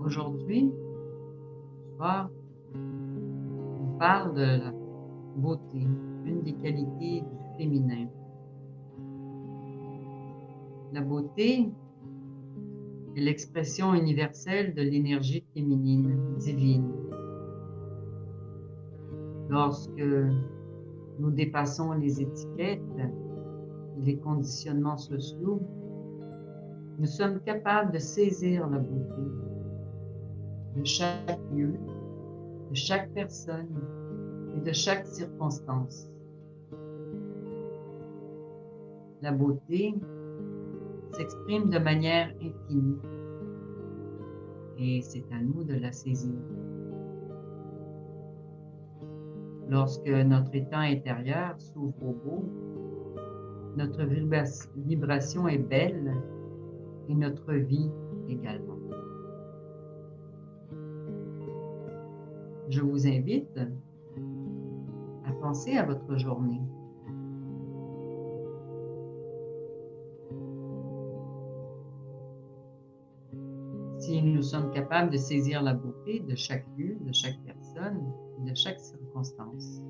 Aujourd'hui, ce soir, on parle de la beauté, une des qualités du féminin. La beauté est l'expression universelle de l'énergie féminine, divine. Lorsque nous dépassons les étiquettes et les conditionnements sociaux, nous sommes capables de saisir la beauté de chaque lieu, de chaque personne et de chaque circonstance. La beauté s'exprime de manière infinie et c'est à nous de la saisir. Lorsque notre état intérieur s'ouvre au beau, notre vibration est belle et notre vie également. Je vous invite à penser à votre journée. Si nous sommes capables de saisir la beauté de chaque lieu, de chaque personne, de chaque circonstance.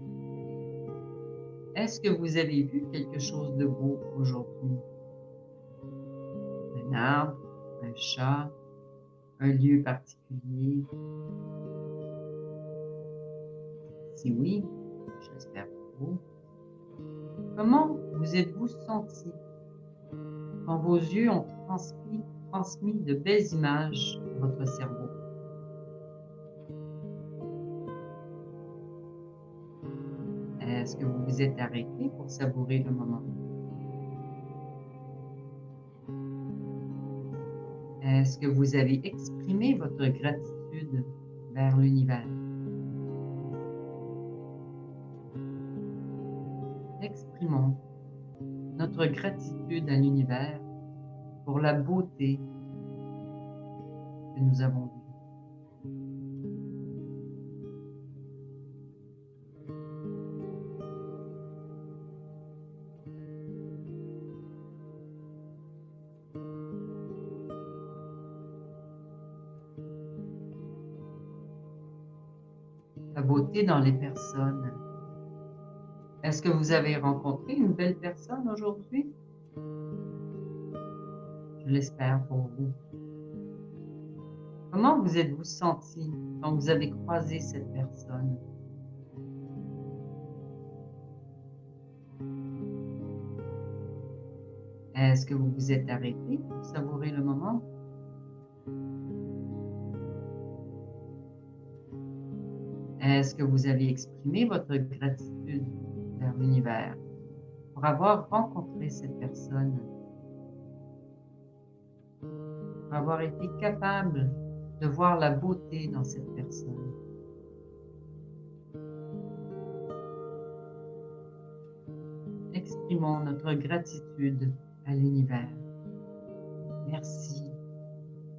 Est-ce que vous avez vu quelque chose de beau aujourd'hui? Un arbre, un chat, un lieu particulier? Si oui, j'espère pour cerveau. Comment vous êtes-vous senti quand vos yeux ont transmis de belles images à votre cerveau? Est-ce que vous vous êtes arrêté pour savourer le moment? Est-ce que vous avez exprimé votre gratitude vers l'univers? Exprimons notre gratitude à l'univers pour la beauté que nous avons vue. La beauté dans les personnes. Est-ce que vous avez rencontré une belle personne aujourd'hui? Je l'espère pour vous. Comment vous êtes-vous senti quand vous avez croisé cette personne? Est-ce que vous vous êtes arrêté pour savourer le moment? Est-ce que vous avez exprimé votre gratitude vers l'univers pour avoir rencontré cette personne, pour avoir été capable de voir la beauté dans cette personne? Exprimons notre gratitude à l'univers. Merci.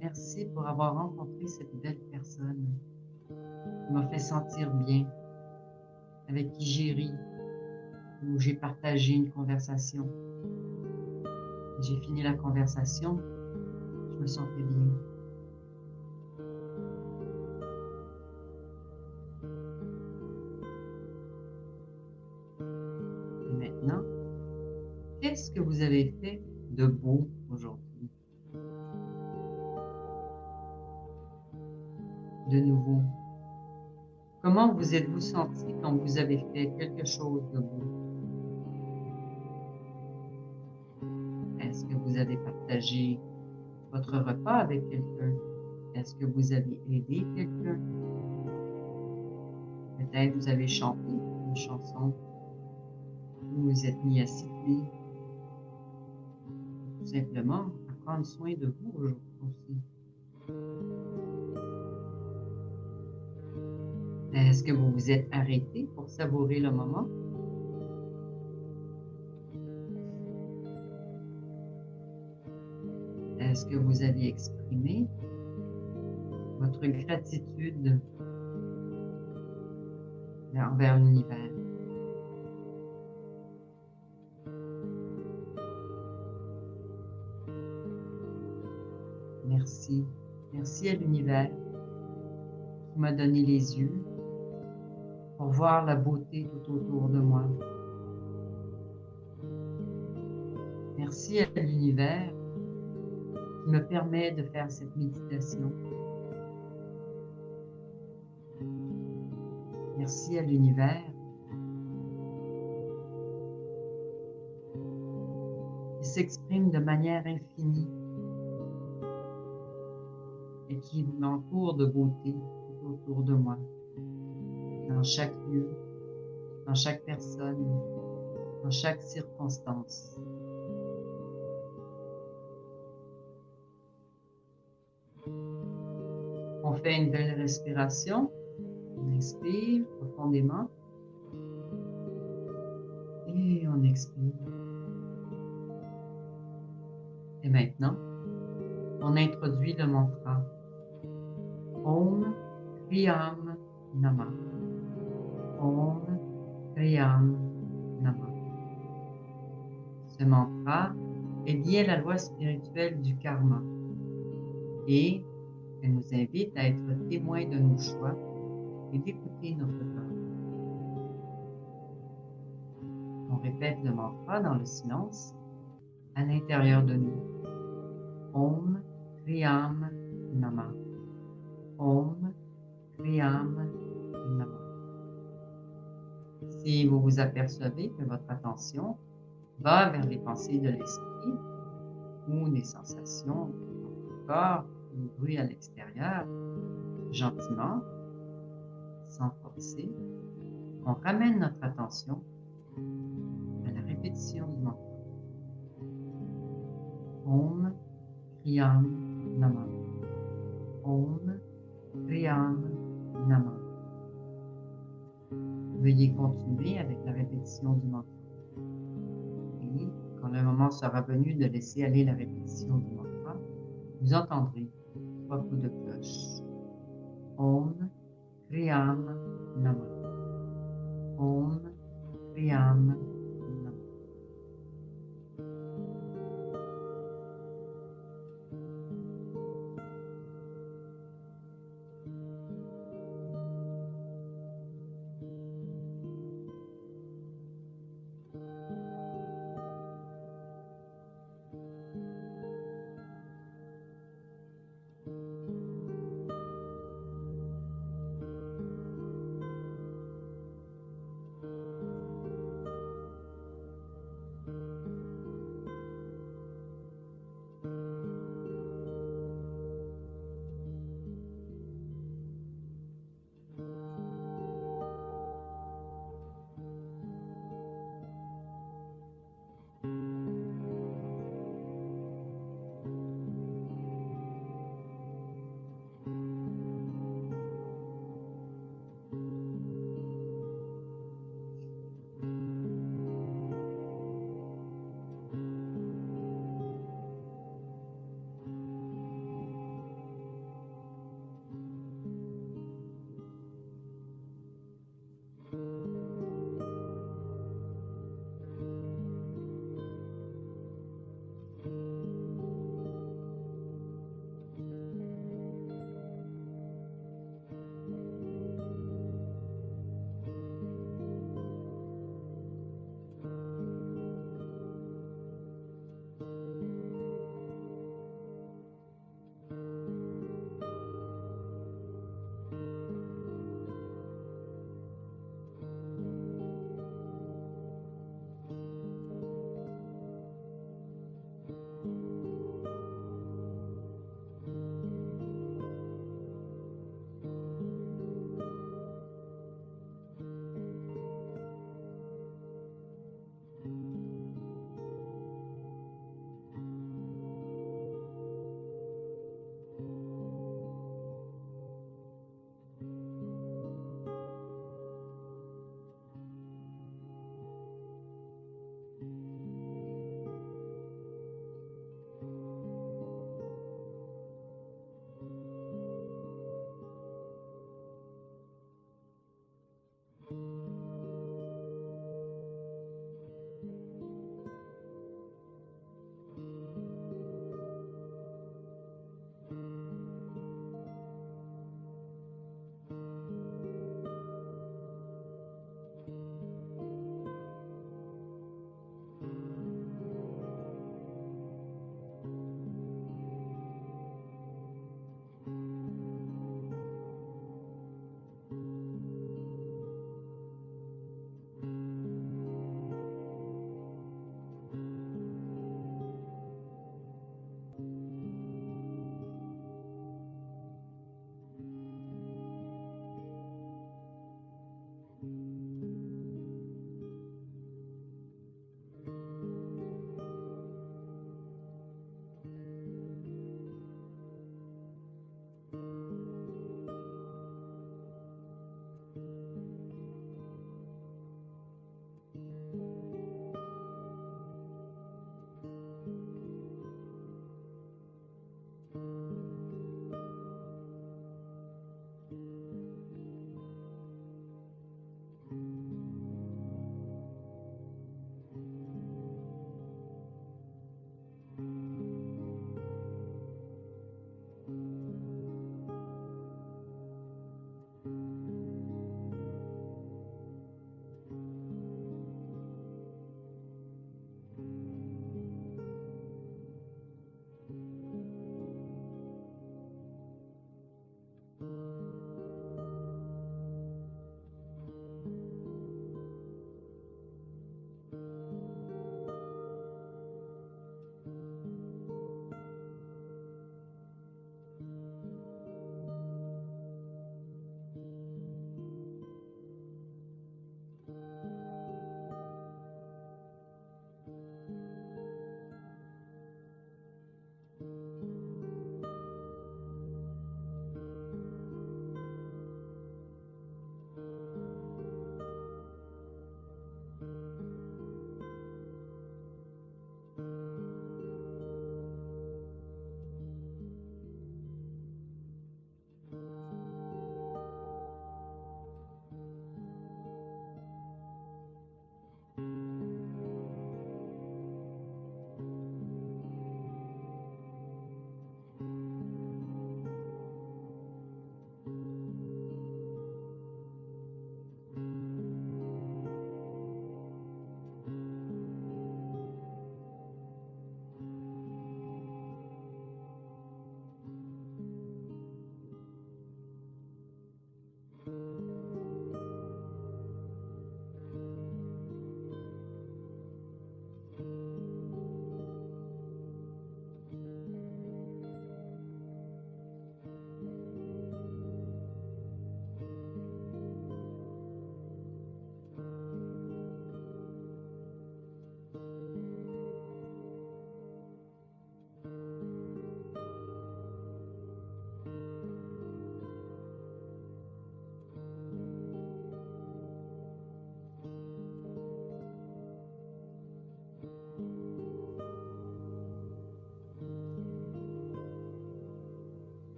Merci pour avoir rencontré cette belle personne qui m'a fait sentir bien, avec qui j'ai ri, où j'ai partagé une conversation. J'ai fini la conversation, je me sentais bien. Et maintenant, qu'est-ce que vous avez fait de beau aujourd'hui? De nouveau, comment vous êtes-vous senti quand vous avez fait quelque chose de beau? Est-ce que vous avez partagé votre repas avec quelqu'un? Est-ce que vous avez aidé quelqu'un? Peut-être vous avez chanté une chanson, vous vous êtes mis à siffler, tout simplement à prendre soin de vous aussi. Est-ce que vous vous êtes arrêté pour savourer le moment? Est-ce que vous avez exprimé votre gratitude envers l'univers? Merci. Merci à l'univers qui m'a donné les yeux pour voir la beauté tout autour de moi. Merci à l'univers qui me permet de faire cette méditation. Merci à l'univers qui s'exprime de manière infinie et qui m'entoure de beauté tout autour de moi, dans chaque lieu, dans chaque personne, dans chaque circonstance. On fait une belle respiration. On inspire profondément et on expire. Et maintenant, on introduit le mantra Om Kriyam Namah. Om Kriyam Namah. Ce mantra est lié à la loi spirituelle du karma et elle nous invite à être témoins de nos choix et d'écouter notre corps. On répète le mantra dans le silence à l'intérieur de nous. Om Kriyam Namah. Om Kriyam Namah. Si vous vous apercevez que votre attention va vers les pensées de l'esprit ou des sensations dans votre corps, des bruits à l'extérieur, gentiment, sans forcer, on ramène notre attention à la répétition du mantra. Om Kriyam Namah. Om Kriyam Namah. Veuillez continuer avec la répétition du mantra. Et quand le moment sera venu de laisser aller la répétition du mantra, vous entendrez 3 coups de cloche. Om Kriyam Namah. Om Kriyam Namah.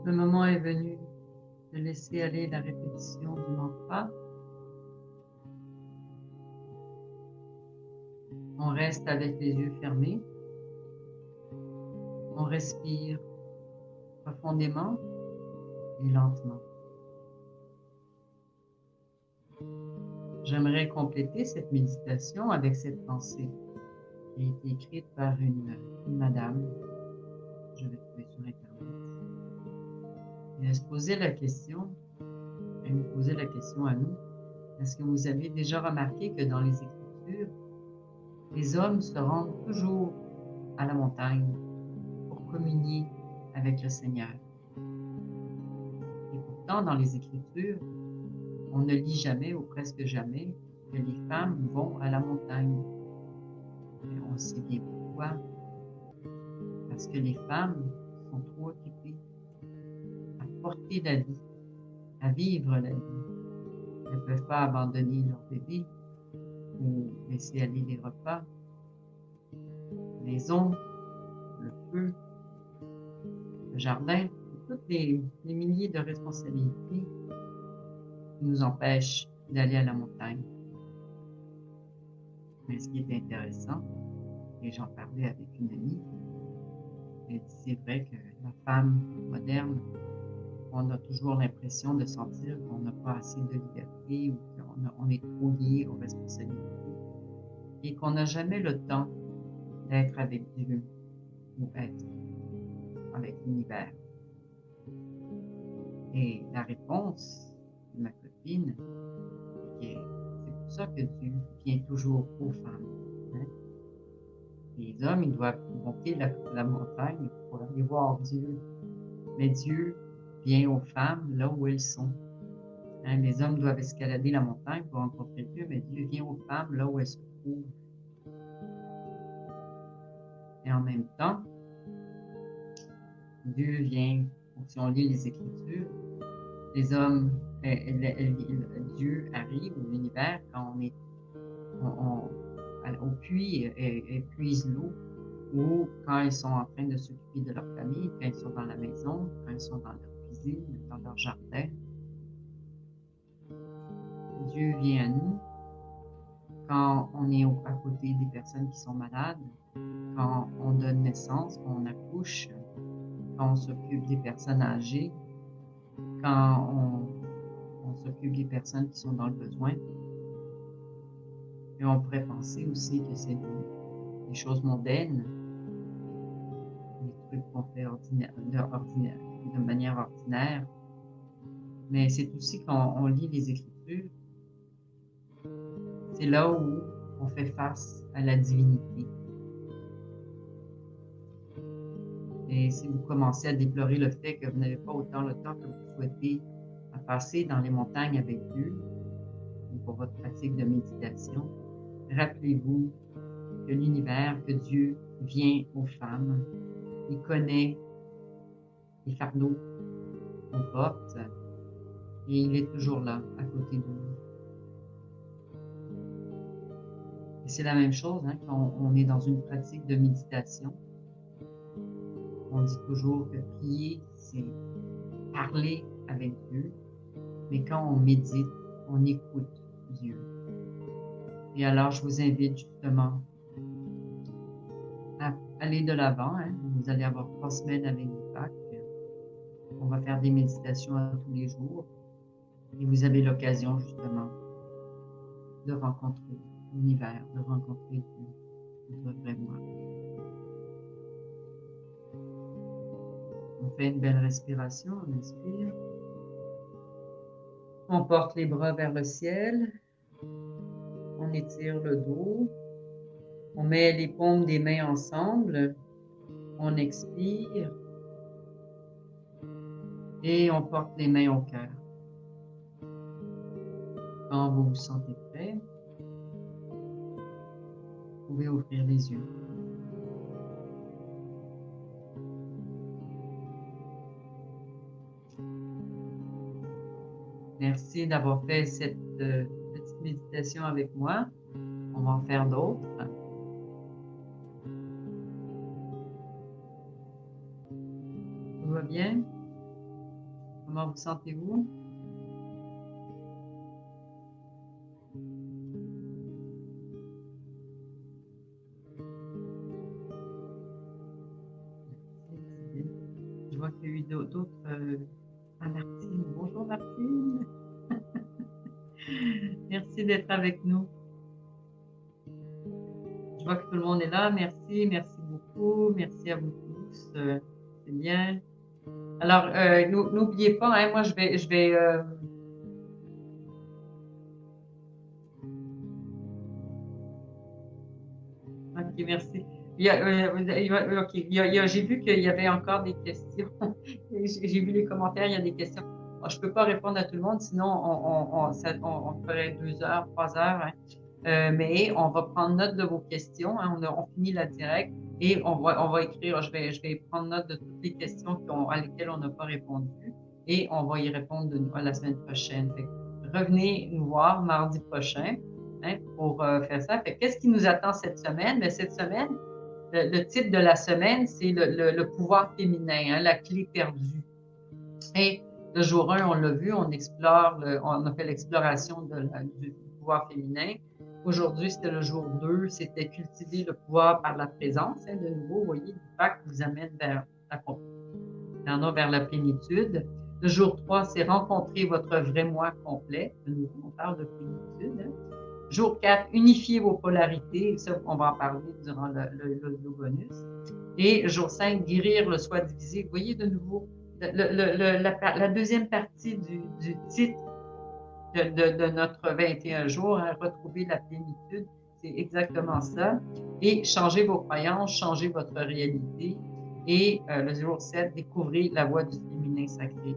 Le moment est venu de laisser aller la répétition du mantra. On reste avec les yeux fermés. On respire profondément et lentement. J'aimerais compléter cette méditation avec cette pensée qui a été écrite par une madame. Je vais trouver sur Internet. Et elle se posait la question, elle nous posait la question à nous, est-ce que vous avez déjà remarqué que dans les Écritures, les hommes se rendent toujours à la montagne pour communier avec le Seigneur? Et pourtant, dans les Écritures, on ne lit jamais ou presque jamais que les femmes vont à la montagne. Et on sait bien pourquoi. Parce que les femmes sont trop occupées à porter la vie, à vivre la vie. Elles ne peuvent pas abandonner leur bébé ou laisser aller les repas, la maison, le feu, le jardin, toutes les milliers de responsabilités qui nous empêchent d'aller à la montagne. Mais ce qui est intéressant, et j'en parlais avec une amie, elle dit c'est vrai que la femme moderne, on a toujours l'impression de sentir qu'on n'a pas assez de liberté ou qu'on est trop lié aux responsabilités et qu'on n'a jamais le temps d'être avec Dieu ou être avec l'univers. Et la réponse de ma copine, c'est pour ça que Dieu vient toujours aux femmes. Hein? Les hommes, ils doivent monter la montagne pour aller voir Dieu. Mais Dieu vient aux femmes là où elles sont. Hein? Les hommes doivent escalader la montagne pour rencontrer Dieu, mais Dieu vient aux femmes là où elles se trouvent. Et en même temps, Dieu vient, si on lit les Écritures, les hommes, Dieu arrive ou l'univers quand on est au puits et puise l'eau, ou quand ils sont en train de s'occuper de leur famille, quand ils sont dans la maison, quand ils sont dans leur cuisine, dans leur jardin. Dieu vient à nous quand on est à côté des personnes qui sont malades, quand on donne naissance, quand on accouche, quand on s'occupe des personnes âgées, quand on s'occupe des personnes qui sont dans le besoin. Et on pourrait penser aussi que c'est des choses mondaines, des trucs qu'on fait de manière ordinaire. Mais c'est aussi quand on lit les Écritures, c'est là où on fait face à la divinité. Et si vous commencez à déplorer le fait que vous n'avez pas autant le temps que vous souhaitez à passer dans les montagnes avec Dieu, ou pour votre pratique de méditation, rappelez-vous que l'univers, que Dieu vient aux femmes. Il connaît les fardeaux qu'on porte et il est toujours là, à côté de nous. Et c'est la même chose hein, quand on est dans une pratique de méditation. On dit toujours que prier, c'est parler avec Dieu, mais quand on médite, on écoute Dieu. Et alors, je vous invite justement à aller de l'avant. Hein. Vous allez avoir 3 semaines avec vous Pâques. On va faire des méditations tous les jours. Et vous avez l'occasion justement de rencontrer l'univers, de rencontrer Dieu, votre vrai moi. On fait une belle respiration, on inspire. On porte les bras vers le ciel. On étire le dos. On met les paumes des mains ensemble. On expire. Et on porte les mains au cœur. Quand vous vous sentez prêt, vous pouvez ouvrir les yeux. Merci d'avoir fait cette petite méditation avec moi. On va en faire d'autres. Tout va bien? Comment vous sentez-vous? Je vois qu'il y a eu d'autres. Ah, Martine. Bonjour Martine. Merci d'être avec nous. Je vois que tout le monde est là. Merci, merci beaucoup. Merci à vous tous. C'est bien. Alors, n'oubliez pas, hein, moi ok, merci. Ok, j'ai vu qu'il y avait encore des questions. J'ai vu les commentaires, il y a des questions. Bon, je ne peux pas répondre à tout le monde, sinon on ferait 2 heures, 3 heures, hein. Mais on va prendre note de vos questions, hein. On finit la direct et on va écrire. Je vais prendre note de toutes les questions à lesquelles on n'a pas répondu et on va y répondre la semaine prochaine. Fait que revenez nous voir mardi prochain, hein, pour faire ça. Qu'est-ce qui nous attend cette semaine? Mais cette semaine, le titre de la semaine, c'est le pouvoir féminin, hein, la clé perdue. Et le jour 1, on l'a vu, on a fait l'exploration du pouvoir féminin. Aujourd'hui, c'était le jour 2, c'était cultiver le pouvoir par la présence. Hein, de nouveau, vous voyez, l'impact vous amène vers la plénitude. Le jour 3, c'est rencontrer votre vrai moi complet. De nouveau, on parle de plénitude. Hein. Jour 4, unifier vos polarités. Ça, on va en parler durant le bonus. Et jour 5, guérir le soi divisé. Vous voyez de nouveau la deuxième partie du titre de notre 21 jours, hein, retrouver la plénitude, c'est exactement ça. Et changer vos croyances, changer votre réalité. Et le jour 7, découvrir la voie du féminin sacré.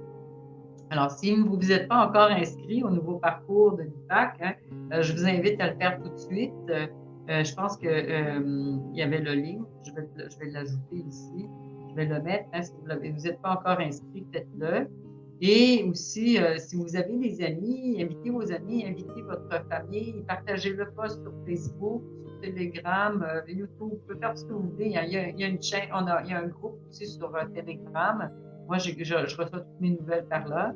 Alors, si vous ne vous êtes pas encore inscrit au nouveau parcours de l'IPAC, hein, je vous invite à le faire tout de suite. Je pense que il y avait le lien. Je vais l'ajouter ici. Je vais le mettre. Hein, si vous n'êtes pas encore inscrit, faites-le. Et aussi, si vous avez des amis, invitez vos amis, invitez votre famille, partagez-le post sur Facebook, sur Telegram, YouTube, vous pouvez faire ce que vous voulez. Il y a une chaîne, il y a un groupe aussi sur Telegram. Moi, je reçois toutes mes nouvelles par là.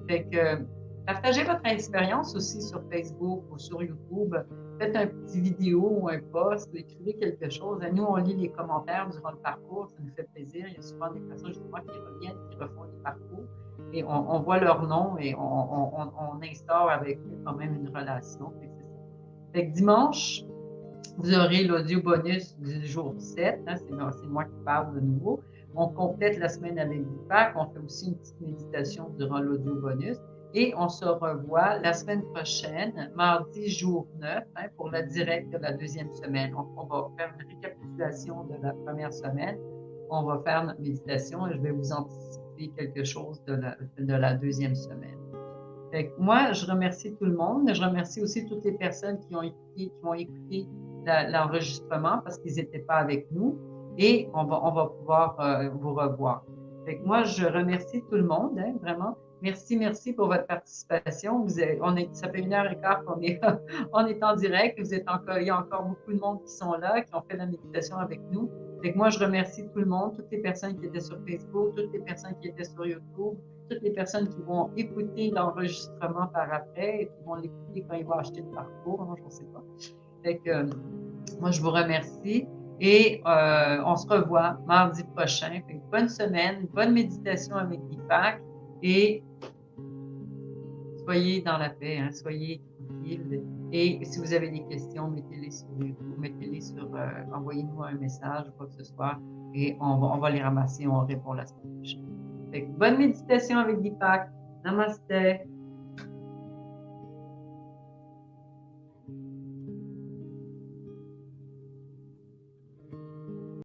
Fait que partagez votre expérience aussi sur Facebook ou sur YouTube. Faites un petit vidéo ou un post, écrivez quelque chose. Nous, on lit les commentaires durant le parcours, ça nous fait plaisir. Il y a souvent des personnes justement qui reviennent, qui refont les parcours. Et on voit leur nom et on instaure avec eux quand même une relation. Fait que dimanche, vous aurez l'audio bonus du jour 7. Hein, c'est moi qui parle de nouveau. On complète la semaine avec l'IPAC. On fait aussi une petite méditation durant l'audio bonus. Et on se revoit la semaine prochaine, mardi jour 9, hein, pour la directe de la deuxième semaine. On va faire une récapitulation de la première semaine. On va faire notre méditation et je vais vous anticiper quelque chose de la deuxième semaine. Fait que moi, je remercie tout le monde, mais je remercie aussi toutes les personnes qui ont écouté l'enregistrement parce qu'ils n'étaient pas avec nous et on va pouvoir vous revoir. Fait que moi, je remercie tout le monde, hein, vraiment. Merci pour votre participation. Ça fait 1h15 qu'on est, on est en direct. Il y a encore beaucoup de monde qui sont là, qui ont fait la méditation avec nous. Fait que moi, je remercie tout le monde, toutes les personnes qui étaient sur Facebook, toutes les personnes qui étaient sur YouTube, toutes les personnes qui vont écouter l'enregistrement par après et qui vont l'écouter quand ils vont acheter le parcours. Moi, je ne sais pas. Fait que, moi, je vous remercie et on se revoit mardi prochain. Fait que bonne semaine, bonne méditation avec Deepak et soyez dans la paix, hein, soyez tranquilles. Et si vous avez des questions, mettez-les sur YouTube, envoyez-nous un message ou quoi que ce soit et on va les ramasser, on répond la semaine prochaine. Fait que bonne méditation avec Deepak. Namaste.